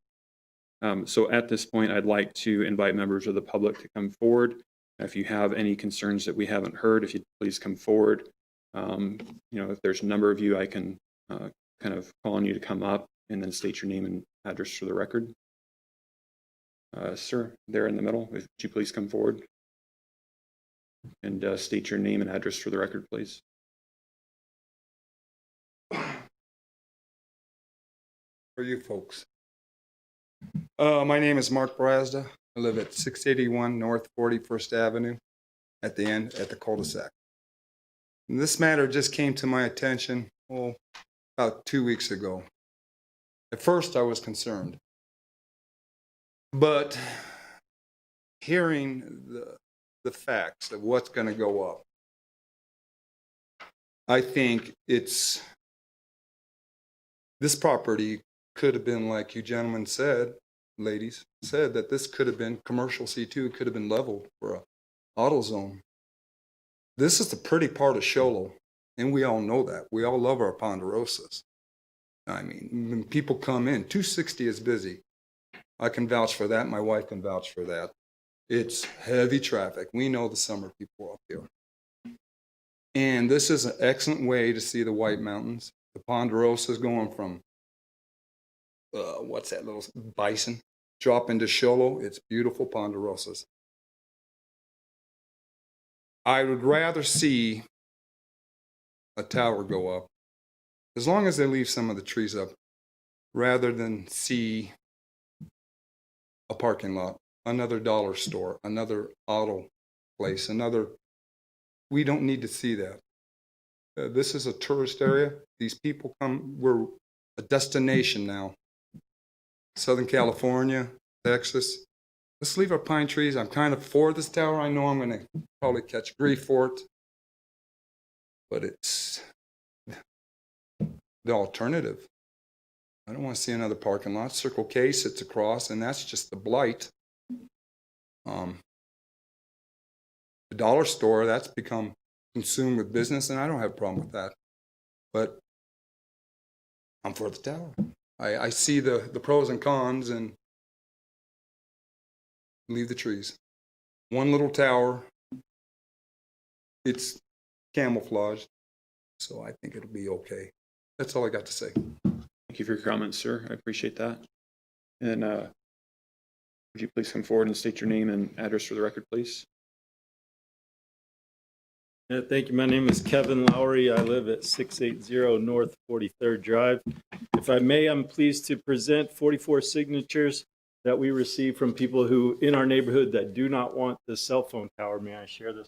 So at this point, I'd like to invite members of the public to come forward. If you have any concerns that we haven't heard, if you'd please come forward. If there's a number of you, I can kind of call on you to come up and then state your name and address for the record. Sir, there in the middle, would you please come forward and state your name and address for the record, please. For you folks. My name is Mark Brazda. I live at 681 North 41st Avenue at the end at the cul-de-sac. And this matter just came to my attention about 2 weeks ago. At first I was concerned, but hearing the facts of what's going to go up, I think this property could have been, like you gentlemen said, ladies said, that this could have been commercial C2, could have been leveled for a auto zone. This is the pretty part of Show Low, and we all know that. We all love our Ponderosas. I mean, when people come in, 260 is busy. I can vouch for that. My wife can vouch for that. It's heavy traffic. We know the summer people up here. And this is an excellent way to see the White Mountains. The Ponderosas going from, what's that little Bison? Drop into Show Low. It's beautiful Ponderosas. I would rather see a tower go up, as long as they leave some of the trees up, rather than see a parking lot, another dollar store, another auto place, we don't need to see that. This is a tourist area. These people come, we're a destination now. Southern California, Texas. Let's leave our pine trees. I'm kind of for this tower. I know I'm going to probably catch grief for it, but it's the alternative. I don't want to see another parking lot. Circle K sits across, and that's just the blight. The dollar store, that's become consumed with business, and I don't have a problem with that. But I'm for the tower. I see the pros and cons, and leave the trees. One little tower, it's camouflaged, so I think it'll be okay. That's all I got to say. Thank you for your comments, sir. I appreciate that. And would you please come forward and state your name and address for the record, please? Yeah, thank you. My name is Kevin Lowry. I live at 680 North 43rd Drive. If I may, I'm pleased to present 44 signatures that we received from people who in our neighborhood that do not want the cell phone tower. May I share this?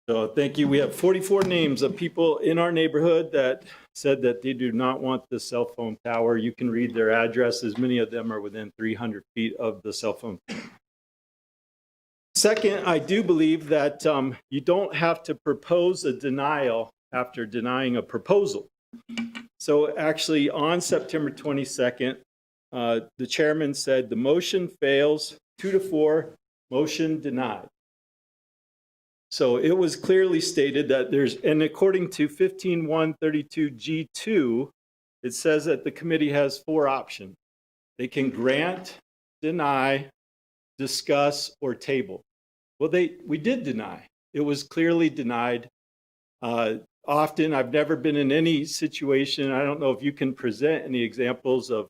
So thank you. We have 44 names of people in our neighborhood that said that they do not want the cell phone tower. You can read their addresses. Many of them are within 300 feet of the cell phone tower. Second, I do believe that you don't have to propose a denial after denying a proposal. So actually on September 22nd, the chairman said the motion fails 2-4, motion denied. So it was clearly stated that and according to 15-132G2, it says that the committee has 4 options. They can grant, deny, discuss, or table. Well, we did deny. It was clearly denied. Often, I've never been in any situation, I don't know if you can present any examples of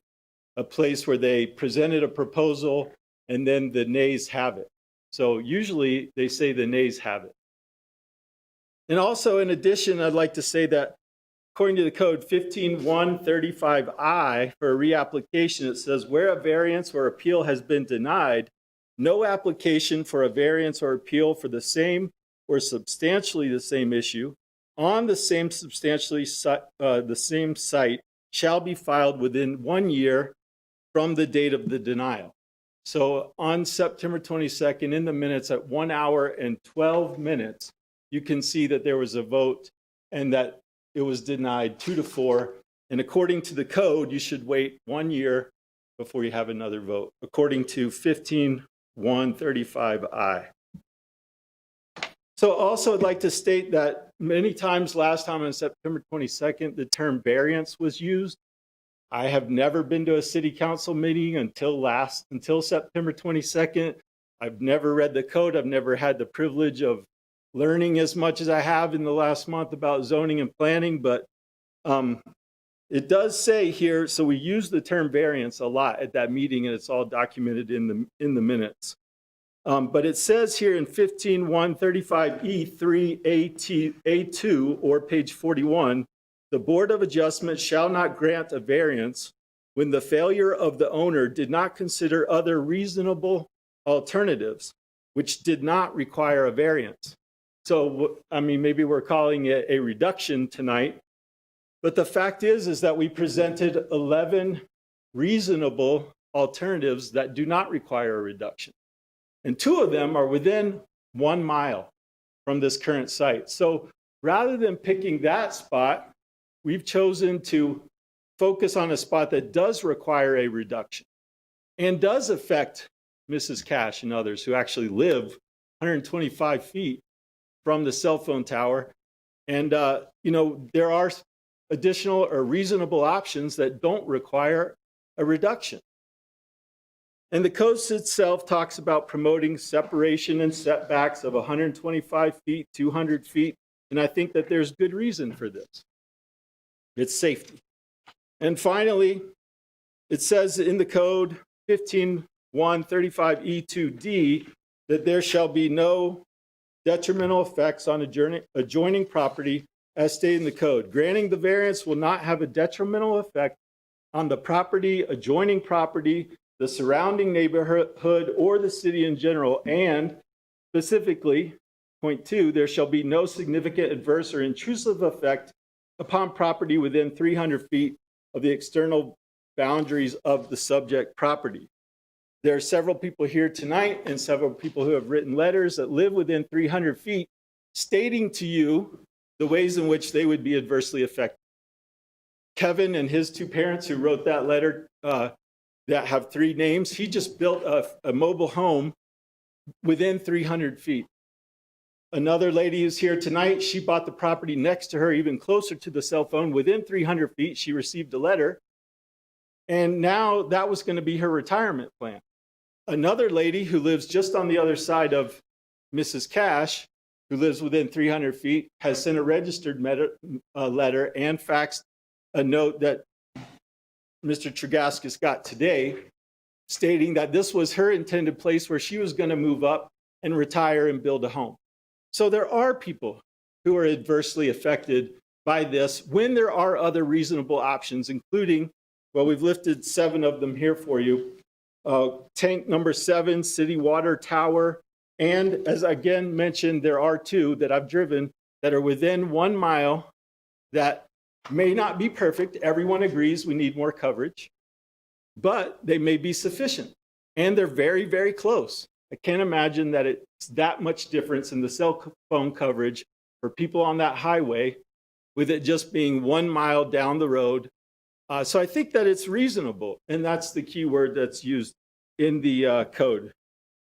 a place where they presented a proposal and then the nays have it. So usually they say the nays have it. And also, in addition, I'd like to say that according to the code 15-135I, for a reapplication, it says where a variance or appeal has been denied, no application for a variance or appeal for the same or substantially the same issue on the same the same site shall be filed within 1 year from the date of the denial. So on September 22nd, in the minutes at 1 hour and 12 minutes, you can see that there was a vote and that it was denied 2-4. And according to the code, you should wait 1 year before you have another vote, according to 15-135I. So also I'd like to state that many times last time on September 22nd, the term variance was used. I have never been to a city council meeting until September 22nd. I've never read the code. I've never had the privilege of learning as much as I have in the last month about zoning and planning, but it does say here, so we use the term variance a lot at that meeting, and it's all documented in the minutes. But it says here in 15-135E3A2, or page 41, the Board of Adjustment shall not grant a variance when the failure of the owner did not consider other reasonable alternatives, which did not require a variance. So, I mean, maybe we're calling it a reduction tonight, but the fact is that we presented 11 reasonable alternatives that do not require a reduction. And 2 of them are within 1 mile from this current site. So rather than picking that spot, we've chosen to focus on a spot that does require a reduction and does affect Mrs. Cash and others who actually live 125 feet from the cell phone tower. And, there are additional or reasonable options that don't require a reduction. And the code itself talks about promoting separation and setbacks of 125 feet, 200 feet. And I think that there's good reason for this. It's safety. And finally, it says in the code 15-135E2D that there shall be no detrimental effects on adjoining property as stated in the code. Granting the variance will not have a detrimental effect on the property, adjoining property, the surrounding neighborhood, or the city in general. And specifically, point 2, there shall be no significant adverse or intrusive effect upon property within 300 feet of the external boundaries of the subject property. There are several people here tonight and several people who have written letters that live within 300 feet stating to you the ways in which they would be adversely affected. Kevin and his 2 parents who wrote that letter that have 3 names, he just built a mobile home within 300 feet. Another lady who's here tonight, she bought the property next to her, even closer to the cell phone, within 300 feet. She received a letter, and now that was going to be her retirement plan. Another lady who lives just on the other side of Mrs. Cash, who lives within 300 feet, has sent a registered letter and faxed a note that Mr. Tregaskis got today, stating that this was her intended place where she was going to move up and retire and build a home. So there are people who are adversely affected by this when there are other reasonable options, including, well, we've listed 7 of them here for you. Tank number 7, city water tower. And as again mentioned, there are 2 that I've driven that are within 1 mile that may not be perfect. Everyone agrees we need more coverage, but they may be sufficient. And they're very, very close. I can't imagine that it's that much difference in the cell phone coverage for people on that highway with it just being 1 mile down the road. So I think that it's reasonable, and that's the key word that's used in the code.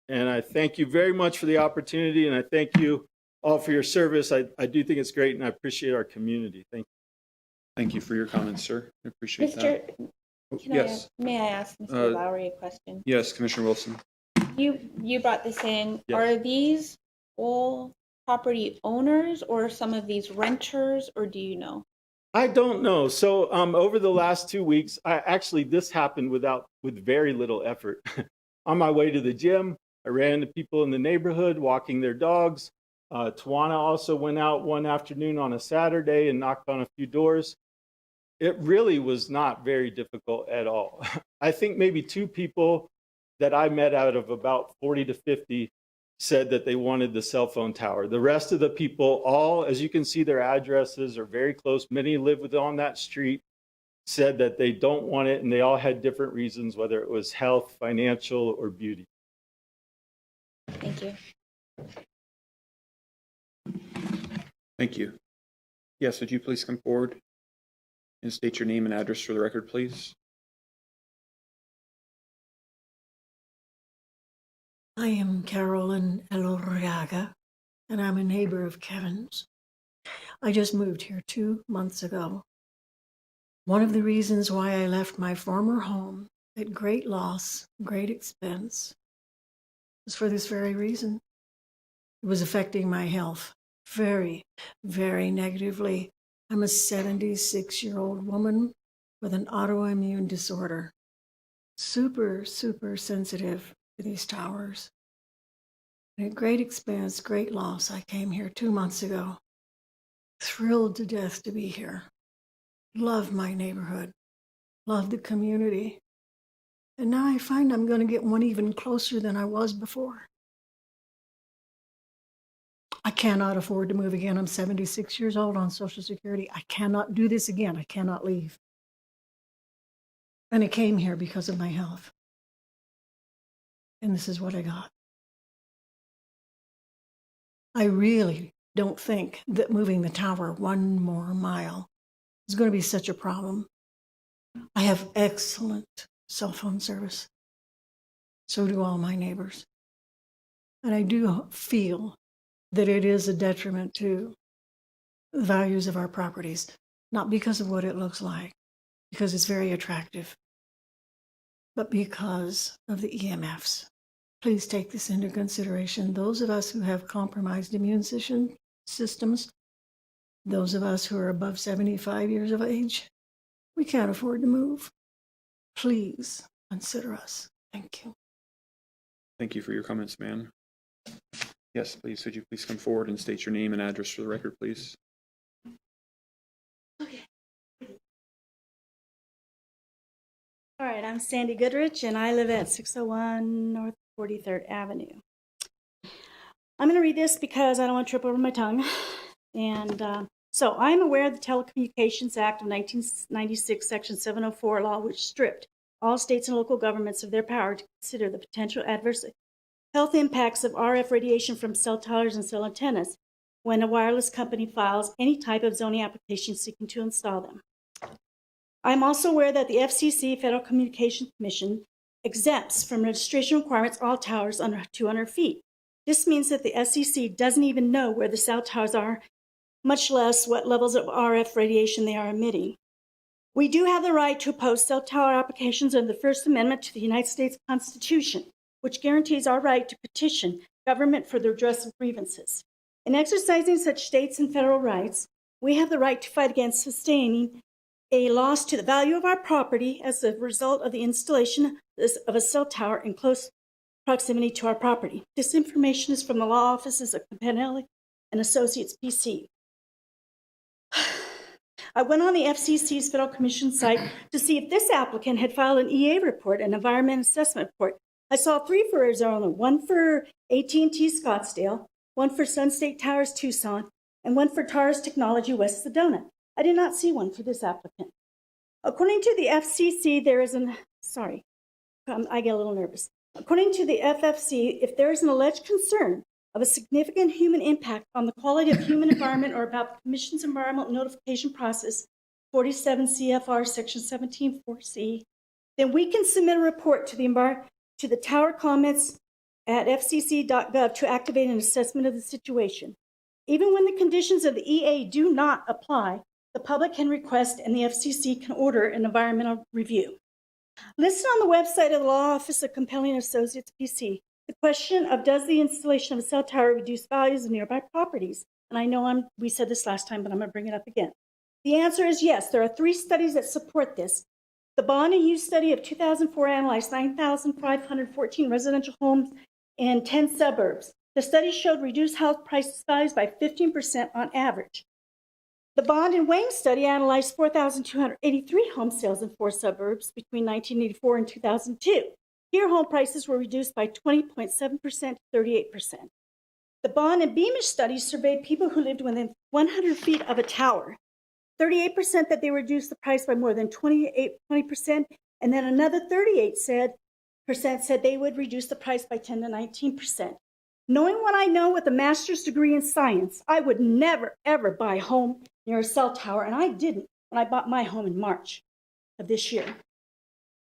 And I thank you very much for the opportunity, and I thank you all for your service. I do think it's great, and I appreciate our community. Thank you. Thank you for your comments, sir. I appreciate that. Mr. May I ask Mr. Lowry a question? Yes, Commissioner Wilson. You brought this in. Yes. Are these all property owners or some of these renters, or do you know? I don't know. So over the last 2 weeks, this happened with very little effort. On my way to the gym, I ran into people in the neighborhood walking their dogs. Tawana also went out one afternoon on a Saturday and knocked on a few doors. It really was not very difficult at all. I think maybe 2 people that I met out of about 40 to 50 said that they wanted the cell phone tower. The rest of the people, all, as you can see, their addresses are very close. Many live on that street, said that they don't want it, and they all had different reasons, whether it was health, financial, or beauty. Thank you. Thank you. Yes, would you please come forward and state your name and address for the record, please? I am Carolyn Elorriaga, and I'm a neighbor of Kevin's. I just moved here 2 months ago. One of the reasons why I left my former home at great loss, great expense, was for this very reason. It was affecting my health very, very negatively. I'm a 76-year-old woman with an autoimmune disorder. Super, super sensitive to these towers. And at great expense, great loss, I came here 2 months ago. Thrilled to death to be here. Love my neighborhood. Love the community. And now I find I'm going to get one even closer than I was before. I cannot afford to move again. I'm 76 years old on Social Security. I cannot do this again. I cannot leave. And I came here because of my health. And this is what I got. I really don't think that moving the tower 1 more mile is going to be such a problem. I have excellent cell phone service. So do all my neighbors. And I do feel that it is a detriment to the values of our properties, not because of what it looks like, because it's very attractive, but because of the EMFs. Please take this into consideration. Those of us who have compromised immune systems, those of us who are above 75 years of age, we can't afford to move. Please consider us. Thank you. Thank you for your comments, ma'am. Yes, please, would you please come forward and state your name and address for the record, please? Okay. All right, I'm Sandy Goodrich, and I live at 601 North 43rd Avenue. I'm going to read this because I don't want to trip over my tongue. And so I'm aware of the Telecommunications Act of 1996, Section 704 law, which stripped all states and local governments of their power to consider the potential adverse health impacts of RF radiation from cell towers and cell antennas when a wireless company files any type of zoning application seeking to install them. I'm also aware that the FCC, Federal Communications Commission, exempts from registration requirements all towers under 200 feet. This means that the SEC doesn't even know where the cell towers are, much less what levels of RF radiation they are emitting. We do have the right to oppose cell tower applications under the First Amendment to the United States Constitution, which guarantees our right to petition government for the redress of grievances. In exercising such states and federal rights, we have the right to fight against sustaining a loss to the value of our property as a result of the installation of a cell tower in close proximity to our property. This information is from the law offices of Campanelli and Associates, PC. I went on the FCC's Federal Commission site to see if this applicant had filed an EA report, an environmental assessment report. I saw 3 for Arizona, 1 for AT&T Scottsdale, 1 for Sunstate Towers Tucson, and 1 for Taurus Technology West Sedona. I did not see 1 for this applicant. According to the FCC, there is I get a little nervous. According to the FFC, if there is an alleged concern of a significant human impact on the quality of human environment or about the Commission's environmental notification process, 47 CFR Section 17.4C, then we can submit a report to the tower comments at fcc.gov to activate an assessment of the situation. Even when the conditions of the EA do not apply, the public can request and the FCC can order an environmental review. Listed on the website of the Law Office of Compelling Associates, PC, the question of does the installation of a cell tower reduce values of nearby properties? And I know we said this last time, but I'm going to bring it up again. The answer is yes. There are 3 studies that support this. The bond and use study of 2004 analyzed 9,514 residential homes in 10 suburbs. The study showed reduced house price values by 15% on average. The Bond and Wayne study analyzed 4,283 home sales in 4 suburbs between 1984 and 2002. Here, home prices were reduced by 20.7% to 38%. The Bond and Beamish study surveyed people who lived within 100 feet of a tower. 38% that they reduced the price by more than 20%, and then another 38% said they would reduce the price by 10 to 19%. Knowing what I know with a master's degree in science, I would never, ever buy a home near a cell tower, and I didn't when I bought my home in March of this year.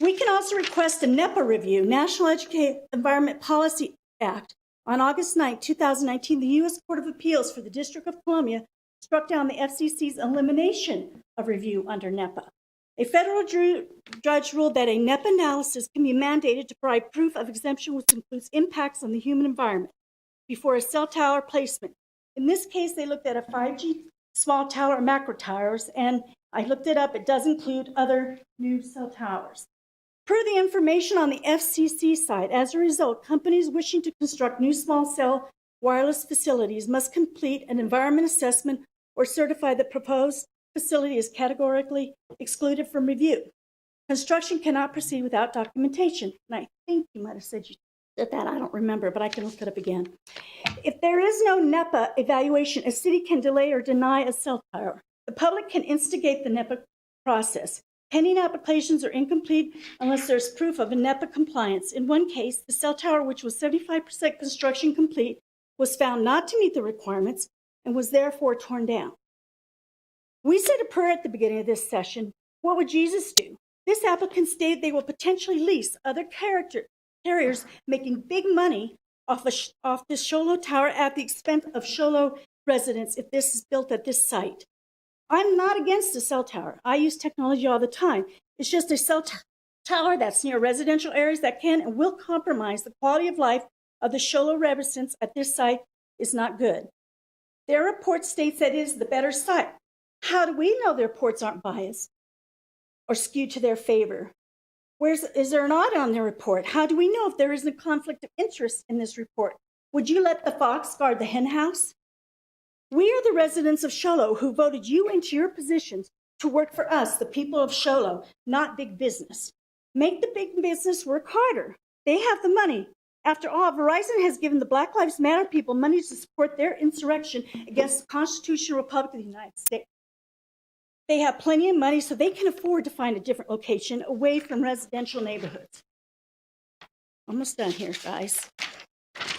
We can also request a NEPA review, National Educated Environment Policy Act. On August 9, 2019, the U.S. Court of Appeals for the District of Columbia struck down the FCC's elimination of review under NEPA. A federal judge ruled that a NEPA analysis can be mandated to provide proof of exemption, which includes impacts on the human environment, before a cell tower placement. In this case, they looked at a 5G small tower or macro towers, and I looked it up. It does include other new cell towers. Per the information on the FCC side, as a result, companies wishing to construct new small cell wireless facilities must complete an environment assessment or certify the proposed facility is categorically excluded from review. Construction cannot proceed without documentation. And I think you might have said you did that. I don't remember, but I can look it up again. If there is no NEPA evaluation, a city can delay or deny a cell tower. The public can instigate the NEPA process. Pending applications are incomplete unless there's proof of a NEPA compliance. In one case, the cell tower, which was 75% construction complete, was found not to meet the requirements and was therefore torn down. We said a prayer at the beginning of this session. What would Jesus do? This applicant stated they will potentially lease other carriers making big money off this Show Low tower at the expense of Show Low residents if this is built at this site. I'm not against a cell tower. I use technology all the time. It's just a cell tower that's near residential areas that can and will compromise the quality of life of the Show Low residents at this site is not good. Their report states that it is the better site. How do we know their reports aren't biased or skewed to their favor? Is there an audit on their report? How do we know if there is a conflict of interest in this report? Would you let the fox guard the hen house? We are the residents of Show Low who voted you into your positions to work for us, the people of Show Low, not big business. Make the big business work harder. They have the money. After all, Verizon has given the Black Lives Matter people money to support their insurrection against the Constitutional Republic of the United States. They have plenty of money, so they can afford to find a different location away from residential neighborhoods. Almost done here, guys.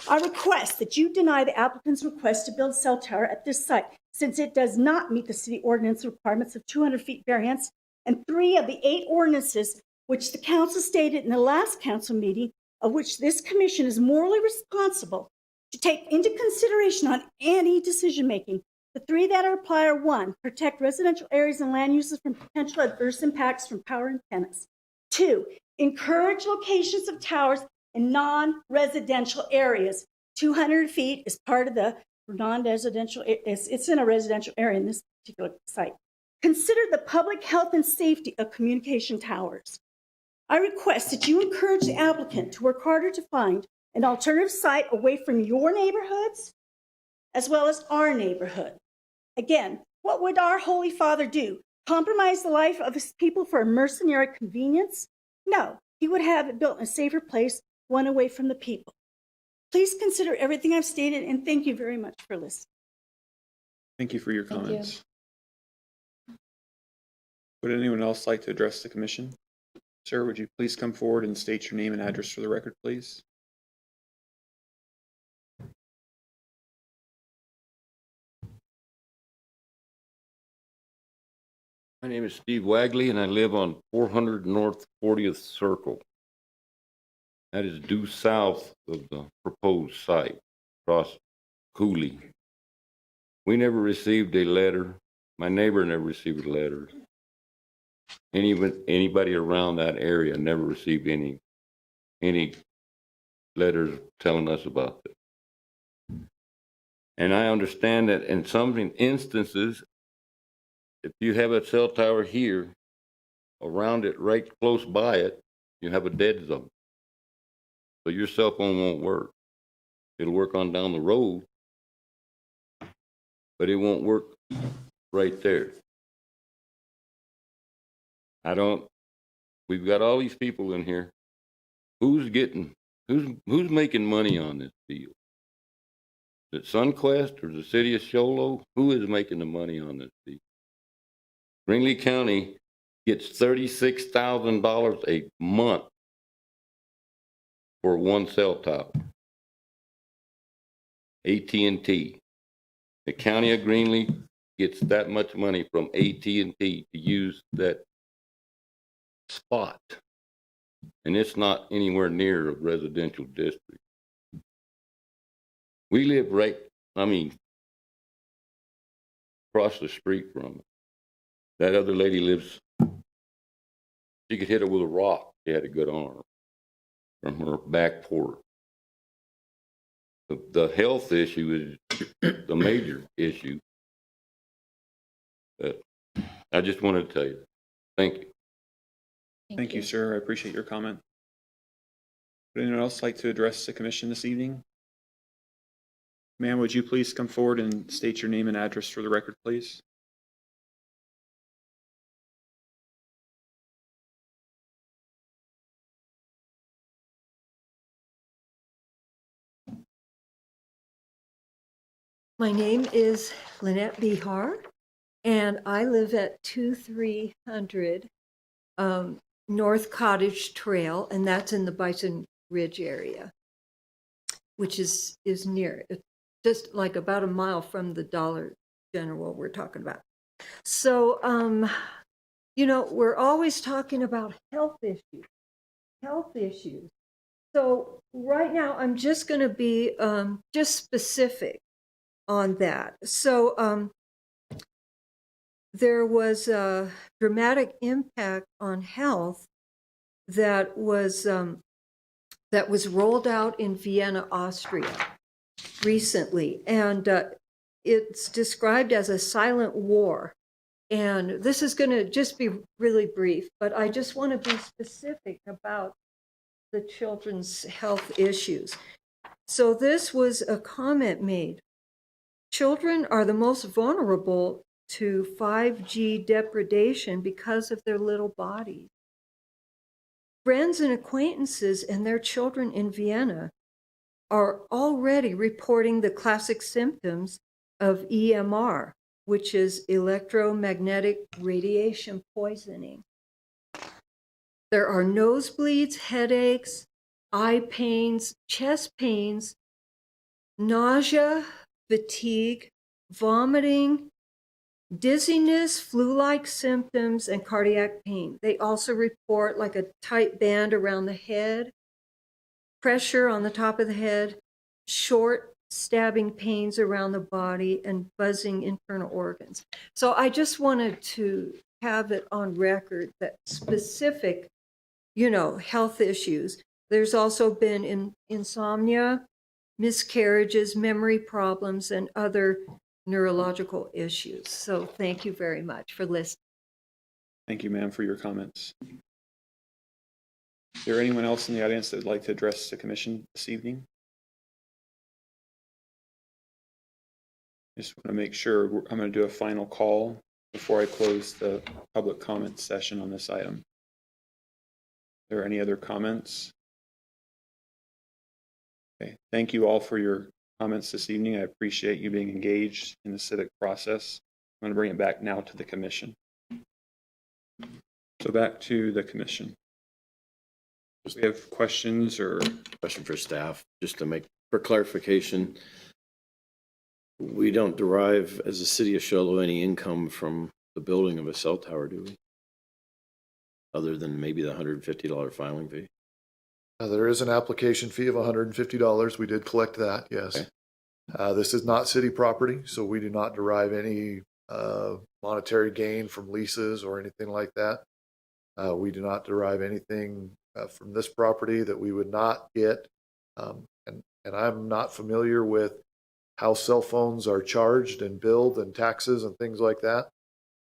I request that you deny the applicant's request to build a cell tower at this site, since it does not meet the city ordinance requirements of 200 feet variance and 3 of the 8 ordinances which the council stated in the last council meeting, of which this commission is morally responsible to take into consideration on any decision-making. The 3 that apply are: 1, protect residential areas and land uses from potential adverse impacts from power antennas. 2, encourage locations of towers in non-residential areas. 200 feet is part of the non-residential, it's in a residential area in this particular site. Consider the public health and safety of communication towers. I request that you encourage the applicant to work harder to find an alternative site away from your neighborhoods as well as our neighborhood. Again, what would our Holy Father do? Compromise the life of his people for a mercenary convenience? No, he would have it built in a safer place, one away from the people. Please consider everything I've stated, and thank you very much for listening. Thank you for your Thank you. comments. Would anyone else like to address the commission? Sir, would you please come forward and state your name and address for the record, please? My name is Steve Wagley, and I live on 400 North 40th Circle. That is due south of the proposed site, across Cooley. We never received a letter. My neighbor never received a letter. Anybody around that area never received any letters telling us about it. And I understand that in some instances, if you have a cell tower here, around it, right close by it, you have a dead zone. So your cell phone won't work. It'll work on down the road, but it won't work right there. We've got all these people in here. Who's making money on this deal? Is it SunQuest or the city of Show Low? Who is making the money on this deal? Greenlee County gets $36,000 a month for one cell tower. AT&T. The county of Greenlee gets that much money from AT&T to use that spot. And it's not anywhere near a residential district. We live across the street from it. That other lady lives, she could hit her with a rock. She had a good arm from her back porch. The health issue is the major issue. I just wanted to tell you that. Thank you. Thank you, sir. I appreciate your comment. Would anyone else like to address the commission this evening? Ma'am, would you please come forward and state your name and address for the record, please? My name is Lynette Bihar, and I live at 2300 North Cottage Trail, and that's in the Bison Ridge area, which is near, just like about a mile from the Dollar General we're talking about. So, we're always talking about health issues. So right now, I'm just going to be just specific on that. So there was a dramatic impact on health that was rolled out in Vienna, Austria recently, and it's described as a silent war. And this is going to just be really brief, but I just want to be specific about the children's health issues. So this was a comment made. Children are the most vulnerable to 5G depredation because of their little bodies. Friends and acquaintances and their children in Vienna are already reporting the classic symptoms of EMR, which is electromagnetic radiation poisoning. There are nosebleeds, headaches, eye pains, chest pains, nausea, fatigue, vomiting, dizziness, flu-like symptoms, and cardiac pain. They also report like a tight band around the head, pressure on the top of the head, short stabbing pains around the body, and buzzing internal organs. So I just wanted to have it on record that specific, health issues. There's also been insomnia, miscarriages, memory problems, and other neurological issues. So thank you very much for listening. Thank you, ma'am, for your comments. Is there anyone else in the audience that would like to address the commission this evening? Just want to make sure I'm going to do a final call before I close the public comment session on this item. Are there any other comments? Okay. Thank you all for your comments this evening. I appreciate you being engaged in the civic process. I'm going to bring it back now to the commission. So back to the commission. Do we have questions or? Question for staff, just to make, for clarification. We don't derive, as a city of Show Low, any income from the building of a cell tower, do we? Other than maybe the $150 filing fee? There is an application fee of $150. We did collect that, yes. Okay. This is not city property, so we do not derive any monetary gain from leases or anything like that. We do not derive anything from this property that we would not get. And I'm not familiar with how cell phones are charged and billed and taxes and things like that.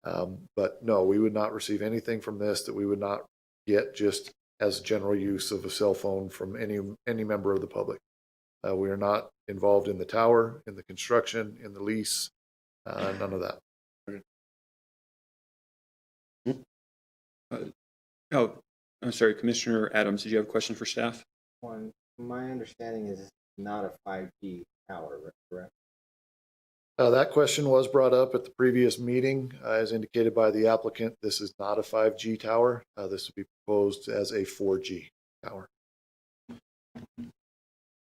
But no, we would not receive anything from this that we would not get just as general use of a cell phone from any member of the public. We are not involved in the tower, in the construction, in the lease, none of that. Oh, I'm sorry, Commissioner Adams, did you have a question for staff? One, my understanding is it's not a 5G tower, correct? That question was brought up at the previous meeting. As indicated by the applicant, this is not a 5G tower. This would be proposed as a 4G tower.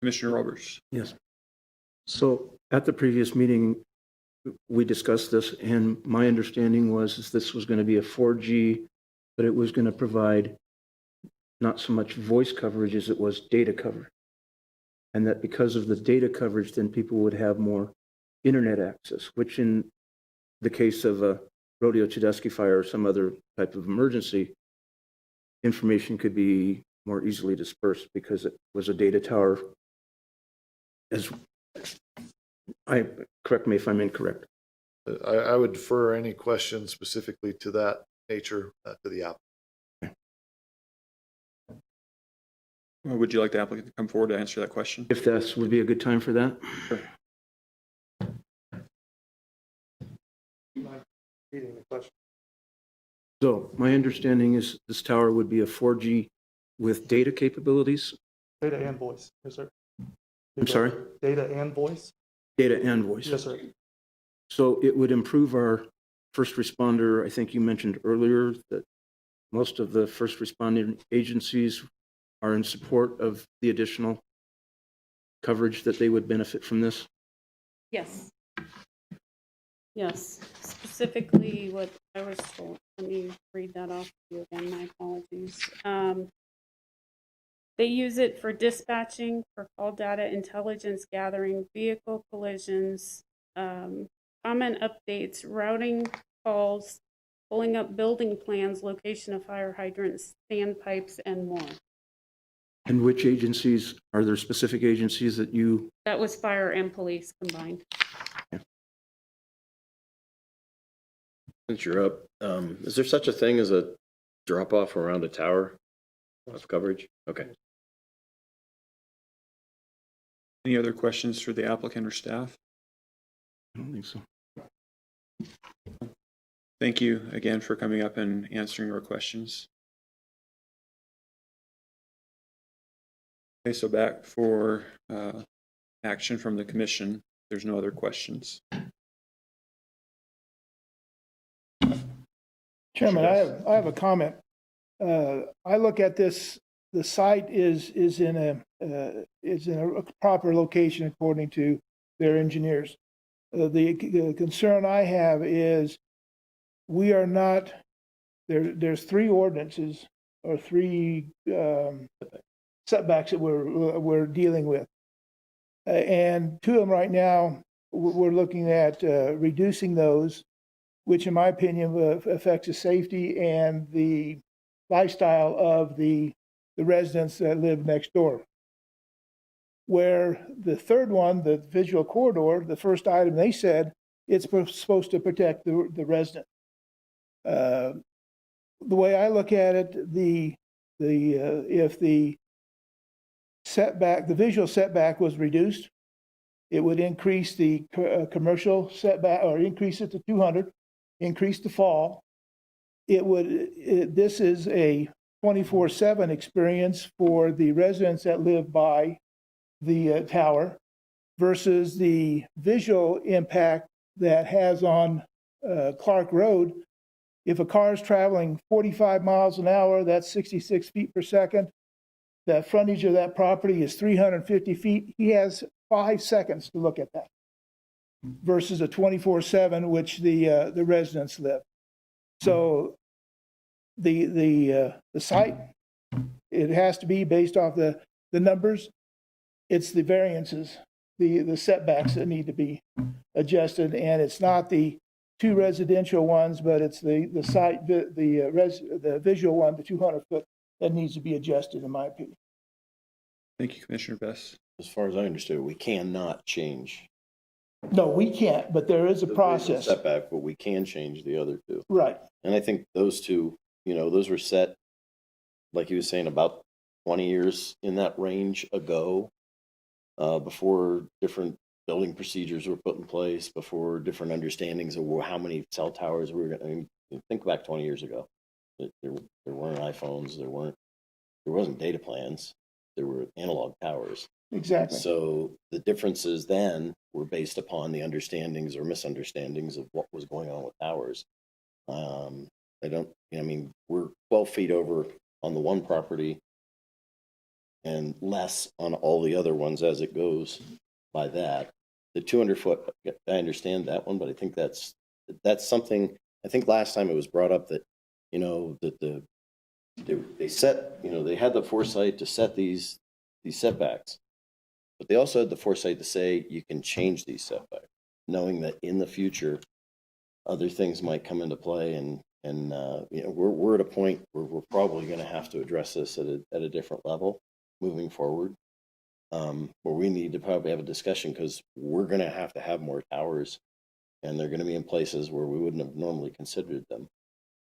Commissioner Roberts? Yes. So at the previous meeting, we discussed this, and my understanding was this was going to be a 4G, but it was going to provide not so much voice coverage as it was data coverage. And that because of the data coverage, then people would have more internet access, which in the case of a Rodeo Chudesky fire or some other type of emergency, information could be more easily dispersed because it was a data tower. Correct me if I'm incorrect. I would defer any questions specifically to that nature to the applicant. Would you like the applicant to come forward to answer that question? If that would be a good time for that. Sure. Repeating the question. So my understanding is this tower would be a 4G with data capabilities. Data and voice, yes, sir. I'm sorry? Data and voice? Data and voice. Yes, sir. So it would improve our first responder. I think you mentioned earlier that most of the first responding agencies are in support of the additional coverage that they would benefit from this. Yes. Yes, specifically what I was told. Let me read that off to you again, my apologies. They use it for dispatching, for call data intelligence gathering, vehicle collisions, comment updates, routing calls, pulling up building plans, location of fire hydrants, standpipes, and more. And which agencies, are there specific agencies that you? That was fire and police combined. Since you're up, is there such a thing as a drop off around a tower of coverage? Okay. Any other questions for the applicant or staff? I don't think so. Thank you again for coming up and answering our questions. Okay, so back for action from the commission. There's no other questions. Chairman, I have a comment. I look at this, the site is in a proper location according to their engineers. The concern I have is we are not, there's three ordinances or three setbacks that we're dealing with. And two of them right now, we're looking at reducing those, which in my opinion affects the safety and the lifestyle of the residents that live next door. Where the third one, the visual corridor, the first item they said, it's supposed to protect the resident. The way I look at it, if the setback, the visual setback was reduced, it would increase the commercial setback, or increase it to 200, increase the fall. This is a 24/7 experience for the residents that live by the tower versus the visual impact that has on Clark Road. If a car is traveling 45 miles an hour, that's 66 feet per second. The frontage of that property is 350 feet. He has 5 seconds to look at that versus a 24/7, which the residents live. So the site, it has to be based off the numbers. It's the variances, the setbacks that need to be adjusted, and it's not the two residential ones, but it's the site, the visual one, the 200 foot, that needs to be adjusted, in my opinion. Thank you, Commissioner Best. As far as I understood, we cannot change No, we can't, but there is a The visual process. Setback, but we can change the other two. Right. And I think those two, those were set, like he was saying, about 20 years in that range ago, before different building procedures were put in place, before different understandings of how many cell towers we were going to, think back 20 years ago. There weren't iPhones, there wasn't data plans, there were analog towers. Exactly. So the differences then were based upon the understandings or misunderstandings of what was going on with towers. We're 12 feet over on the one property and less on all the other ones as it goes by that. The 200-foot, I understand that one, but I think that's something, I think last time it was brought up that, that they set, they had the foresight to set these setbacks. But they also had the foresight to say you can change these setbacks, knowing that in the future, other things might come into play, and we're at a point where we're probably going to have to address this at a different level moving forward, where we need to probably have a discussion because we're going to have more towers, and they're going to be in places where we wouldn't have normally considered them.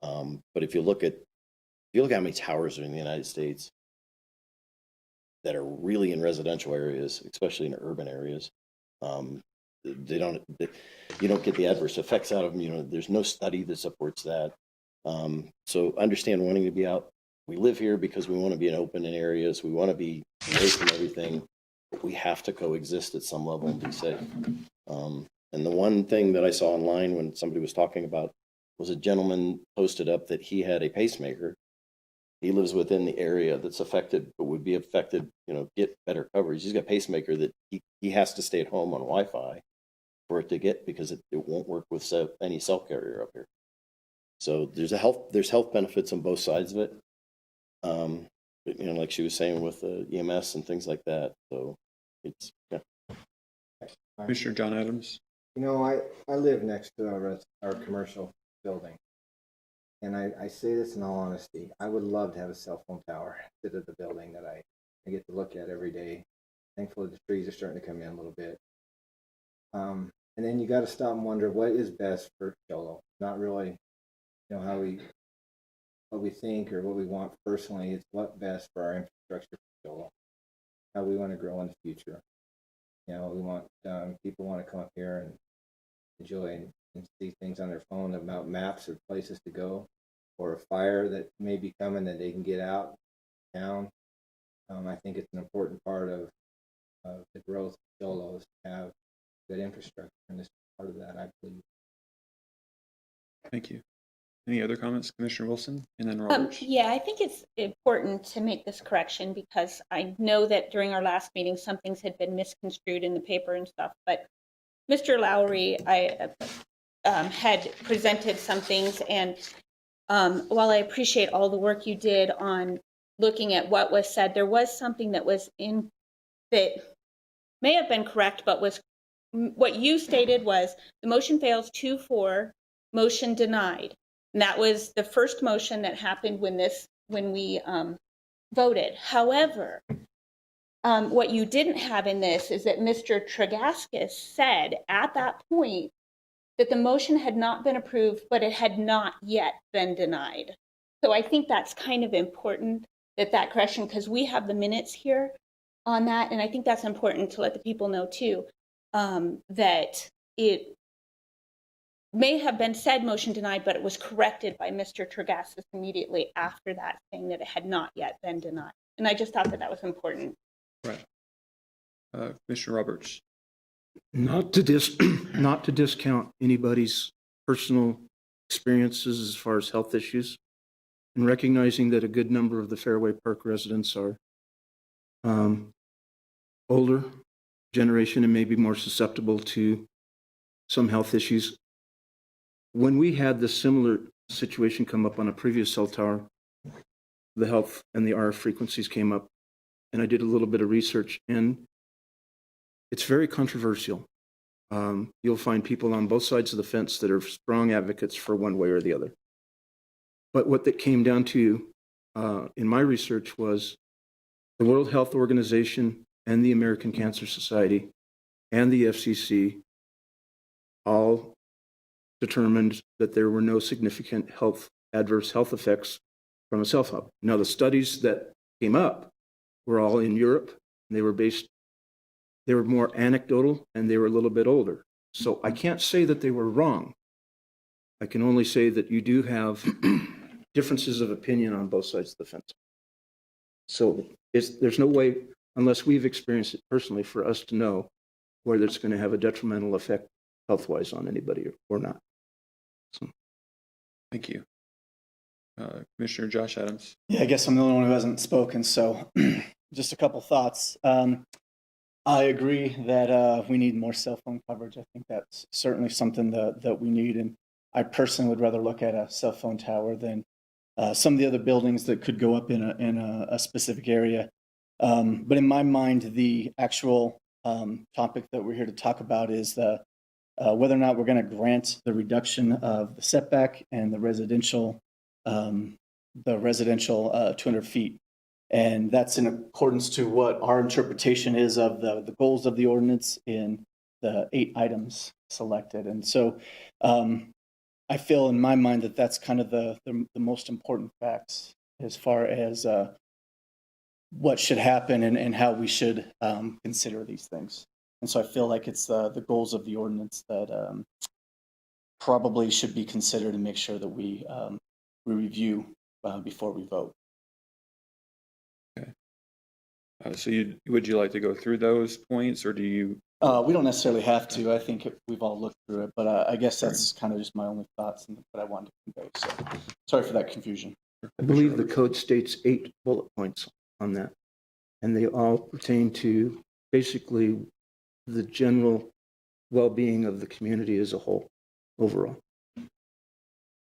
But if you look at how many towers are in the United States that are really in residential areas, especially in urban areas, you don't get the adverse effects out of them. There's no study that supports that. So understand wanting to be out. We live here because we want to be in open areas. We want to be away from everything. But we have to coexist at some level and be safe. And the one thing that I saw online when somebody was talking about was a gentleman posted up that he had a pacemaker. He lives within the area that's affected, but would be affected, get better coverage. He's got a pacemaker that he has to stay at home on Wi-Fi for it to get, because it won't work with any cell carrier up here. So there's health benefits on both sides of it. But, like she was saying with the EMS and things like that. So it's, yeah. Commissioner John Adams. I live next to our commercial building. And I say this in all honesty, I would love to have a cell phone tower sit at the building that I get to look at every day. Thankfully, the trees are starting to come in a little bit. And then you got to stop and wonder what is best for Cholo. Not really, what we think or what we want personally. It's what best for our infrastructure for Cholo. How we want to grow in the future. We want people want to come up here and enjoy and see things on their phone about maps of places to go, or a fire that may be coming that they can get out town. I think it's an important part of the growth of Cholo is to have good infrastructure, and this is part of that, I believe. Thank you. Any other comments, Commissioner Wilson, and then Roberts? Yeah, I think it's important to make this correction because I know that during our last meeting, some things had been misconstrued in the paper and stuff, but Mr. Lowry, I had presented some things, and while I appreciate all the work you did on looking at what was said, there was something that was in that may have been correct, but was what you stated was the motion fails 2-4, motion denied. And that was the first motion that happened when we voted. However, what you didn't have in this is that Mr. Tregaskis said at that point that the motion had not been approved, but it had not yet been denied. So I think that's kind of important that correction, because we have the minutes here on that, and I think that's important to let the people know too, that it may have been said motion denied, but it was corrected by Mr. Tregaskis immediately after that, saying that it had not yet been denied. And I just thought that was important. Right. Commissioner Roberts. Not to discount anybody's personal experiences as far as health issues, and recognizing that a good number of the Fairway Park residents are older generation and maybe more susceptible to some health issues. When we had the similar situation come up on a previous cell tower, the health and the RF frequencies came up, and I did a little bit of research, and it's very controversial. You'll find people on both sides of the fence that are strong advocates for one way or the other. But what that came down to in my research was the World Health Organization and the American Cancer Society and the FCC all determined that there were no significant adverse health effects from a cell phone. Now, the studies that came up were all in Europe. They were more anecdotal, and they were a little bit older. So I can't say that they were wrong. I can only say that you do have differences of opinion on both sides of the fence. So there's no way, unless we've experienced it personally, for us to know whether it's going to have a detrimental effect health-wise on anybody or not. So. Thank you. Commissioner Josh Adams. Yeah, I guess I'm the only one who hasn't spoken, so just a couple thoughts. I agree that we need more cell phone coverage. I think that's certainly something that we need, and I personally would rather look at a cell phone tower than some of the other buildings that could go up in a specific area. But in my mind, the actual topic that we're here to talk about is whether or not we're going to grant the reduction of the setback and the residential 200 feet. And that's in accordance to what our interpretation is of the goals of the ordinance in the 8 items selected. And so I feel in my mind that that's kind of the most important facts as far as what should happen and how we should consider these things. And so I feel like it's the goals of the ordinance that probably should be considered and make sure that we review before we vote. Okay. So would you like to go through those points, or do you? We don't necessarily have to. I think we've all looked through it, but I guess that's kind of just my only thoughts and what I wanted to convey. So sorry for that confusion. I believe the code states 8 bullet points on that, and they all pertain to basically the general well-being of the community as a whole, overall.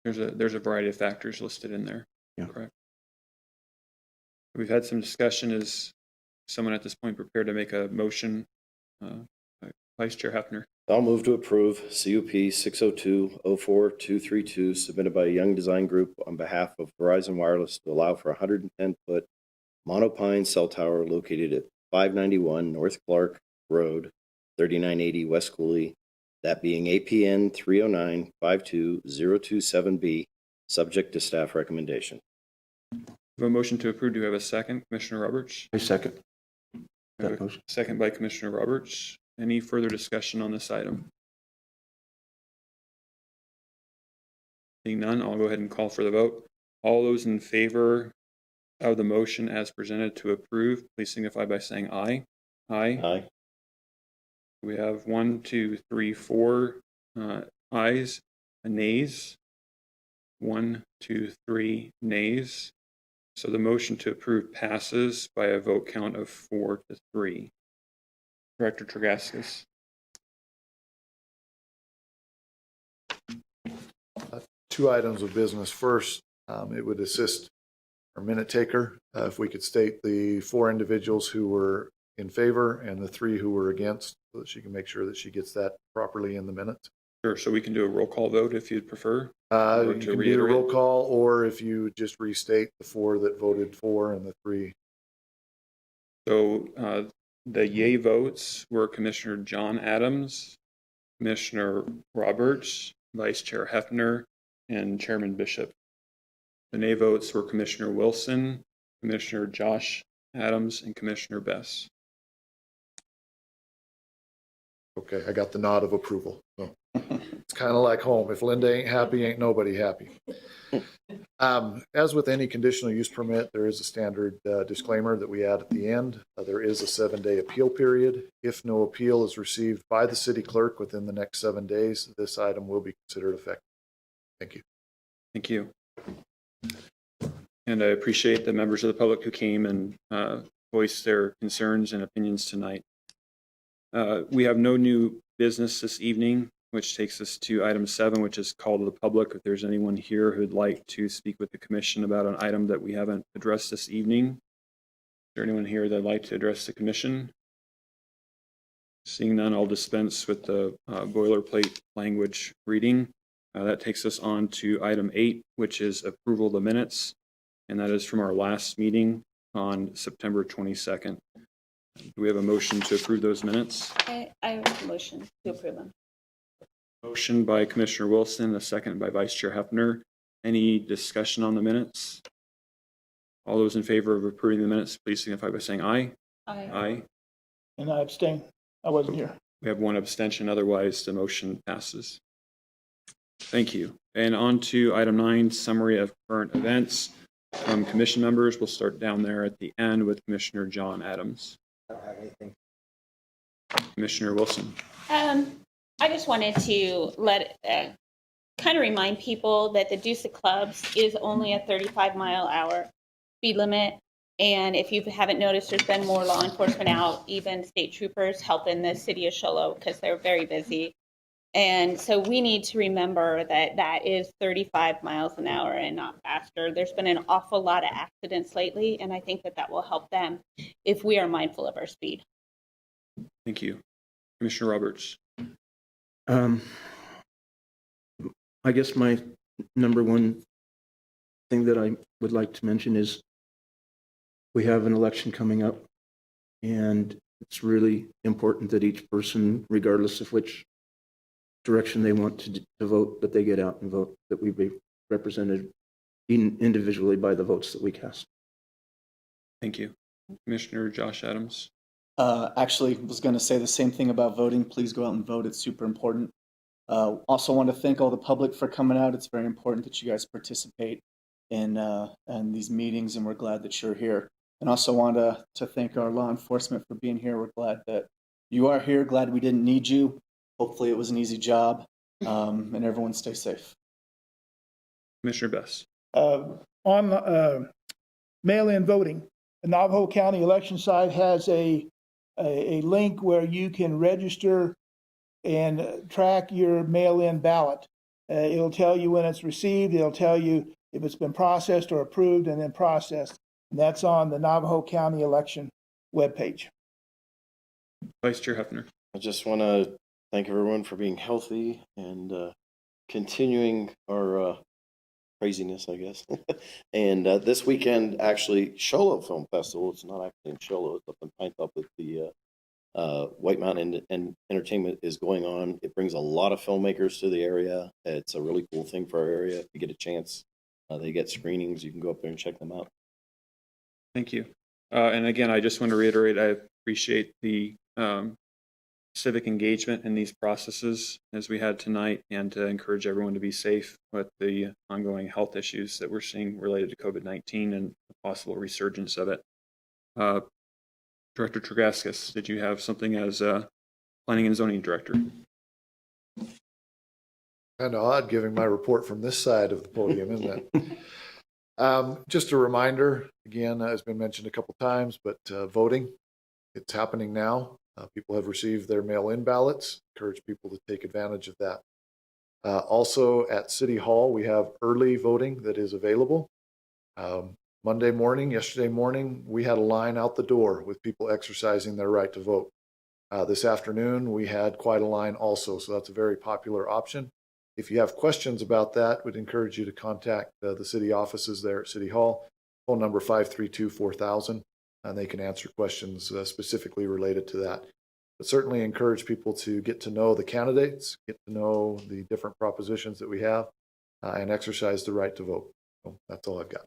There's a variety of factors listed in there. Yeah. Correct. We've had some discussion. Is someone at this point prepared to make a motion? Vice Chair Hefner. I'll move to approve CUP 602-04232 submitted by Young Design Group on behalf of Verizon Wireless to allow for a 110-foot monopine cell tower located at 591 North Clark Road, 3980 West Cooley, that being APN 309-52027B, subject to staff recommendation. We have a motion to approve. Do we have a second? Commissioner Roberts? I second. We have a second by Commissioner Roberts. Any further discussion on this item? Seeing none, I'll go ahead and call for the vote. All those in favor of the motion as presented to approve, please signify by saying aye. Aye. Aye. We have 1, 2, 3, 4 ayes, nays. 1, 2, 3 nays. So the motion to approve passes by a vote count of 4-3. Director Tregaskis. 2 items of business. First, it would assist our minute taker if we could state the 4 individuals who were in favor and the 3 who were against, so that she can make sure that she gets that properly in the minutes. Sure, so we can do a roll call vote if you'd prefer. You can do a roll call, or if you just restate the 4 that voted for and the 3. So the yay votes were Commissioner John Adams, Commissioner Roberts, Vice Chair Hefner, and Chairman Bishop. The nay votes were Commissioner Wilson, Commissioner Josh Adams, and Commissioner Bess. Okay, I got the nod of approval. So it's kind of like home. If Linda ain't happy, ain't nobody happy. As with any conditional use permit, there is a standard disclaimer that we add at the end. There is a 7-day appeal period. If no appeal is received by the city clerk within the next 7 days, this item will be considered effective. Thank you. Thank you. And I appreciate the members of the public who came and voiced their concerns and opinions tonight. We have no new business this evening, which takes us to item 7, which is call to the public. If there's anyone here who'd like to speak with the commission about an item that we haven't addressed this evening. Is there anyone here that'd like to address the commission? Seeing none, I'll dispense with the boilerplate language reading. That takes us on to item 8, which is approval of the minutes. And that is from our last meeting on September 22nd. Do we have a motion to approve those minutes? I have a motion to approve them. Motion by Commissioner Wilson, a second by Vice Chair Hefner. Any discussion on the minutes? All those in favor of approving the minutes, please signify by saying aye. Aye. Aye. And I abstain. I wasn't here. We have one abstention, otherwise the motion passes. Thank you. And on to item 9, summary of current events from commission members. We'll start down there at the end with Commissioner John Adams. I don't have anything. Commissioner Wilson. I just wanted to kind of remind people that the Deuce of Clubs is only a 35-mile-hour speed limit. And if you haven't noticed, there's been more law enforcement out, even state troopers helping the city of Show Low because they're very busy. And so we need to remember that that is 35 miles an hour and not faster. There's been an awful lot of accidents lately, and I think that that will help them if we are mindful of our speed. Thank you. Commissioner Roberts. I guess my number one thing that I would like to mention is we have an election coming up, and it's really important that each person, regardless of which direction they want to vote, that they get out and vote, that we be represented individually by the votes that we cast. Thank you. Commissioner Josh Adams. Actually, was going to say the same thing about voting. Please go out and vote. It's super important. Also want to thank all the public for coming out. It's very important that you guys participate in these meetings, and we're glad that you're here. And also want to thank our law enforcement for being here. We're glad that you are here. Glad we didn't need you. Hopefully it was an easy job, and everyone stay safe. Commissioner Best. On mail-in voting, the Navajo County election site has a link where you can register and track your mail-in ballot. It'll tell you when it's received. It'll tell you if it's been processed or approved and then processed. And that's on the Navajo County election webpage. Vice Chair Hefner. I just want to thank everyone for being healthy and continuing our craziness, I guess. And this weekend, actually, Show Low Film Festival. It's not actually in Show Low. It's up in Pine Top with the White Mountain and Entertainment is going on. It brings a lot of filmmakers to the area. It's a really cool thing for our area. If you get a chance, they get screenings. You can go up there and check them out. Thank you. And again, I just want to reiterate, I appreciate the civic engagement in these processes as we had tonight, and to encourage everyone to be safe with the ongoing health issues that we're seeing related to COVID-19 and the possible resurgence of it. Director Tregaskis, did you have something as Planning and Zoning Director? Kind of odd giving my report from this side of the podium, isn't it? Just a reminder, again, has been mentioned a couple times, but voting, it's happening now. People have received their mail-in ballots. Encourage people to take advantage of that. Also at City Hall, we have early voting that is available. Yesterday morning, we had a line out the door with people exercising their right to vote. This afternoon, we had quite a line also, so that's a very popular option. If you have questions about that, we'd encourage you to contact the city offices there at City Hall, phone number 532-4000, and they can answer questions specifically related to that. But certainly encourage people to get to know the candidates, get to know the different propositions that we have, and exercise the right to vote. So that's all I've got.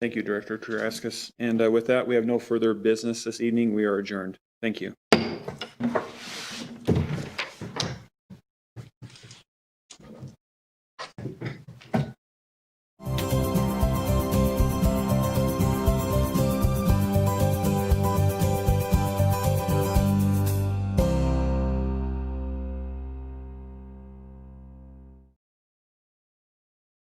Thank you, Director Tregaskis. And with that, we have no further business this evening. We are adjourned. Thank you.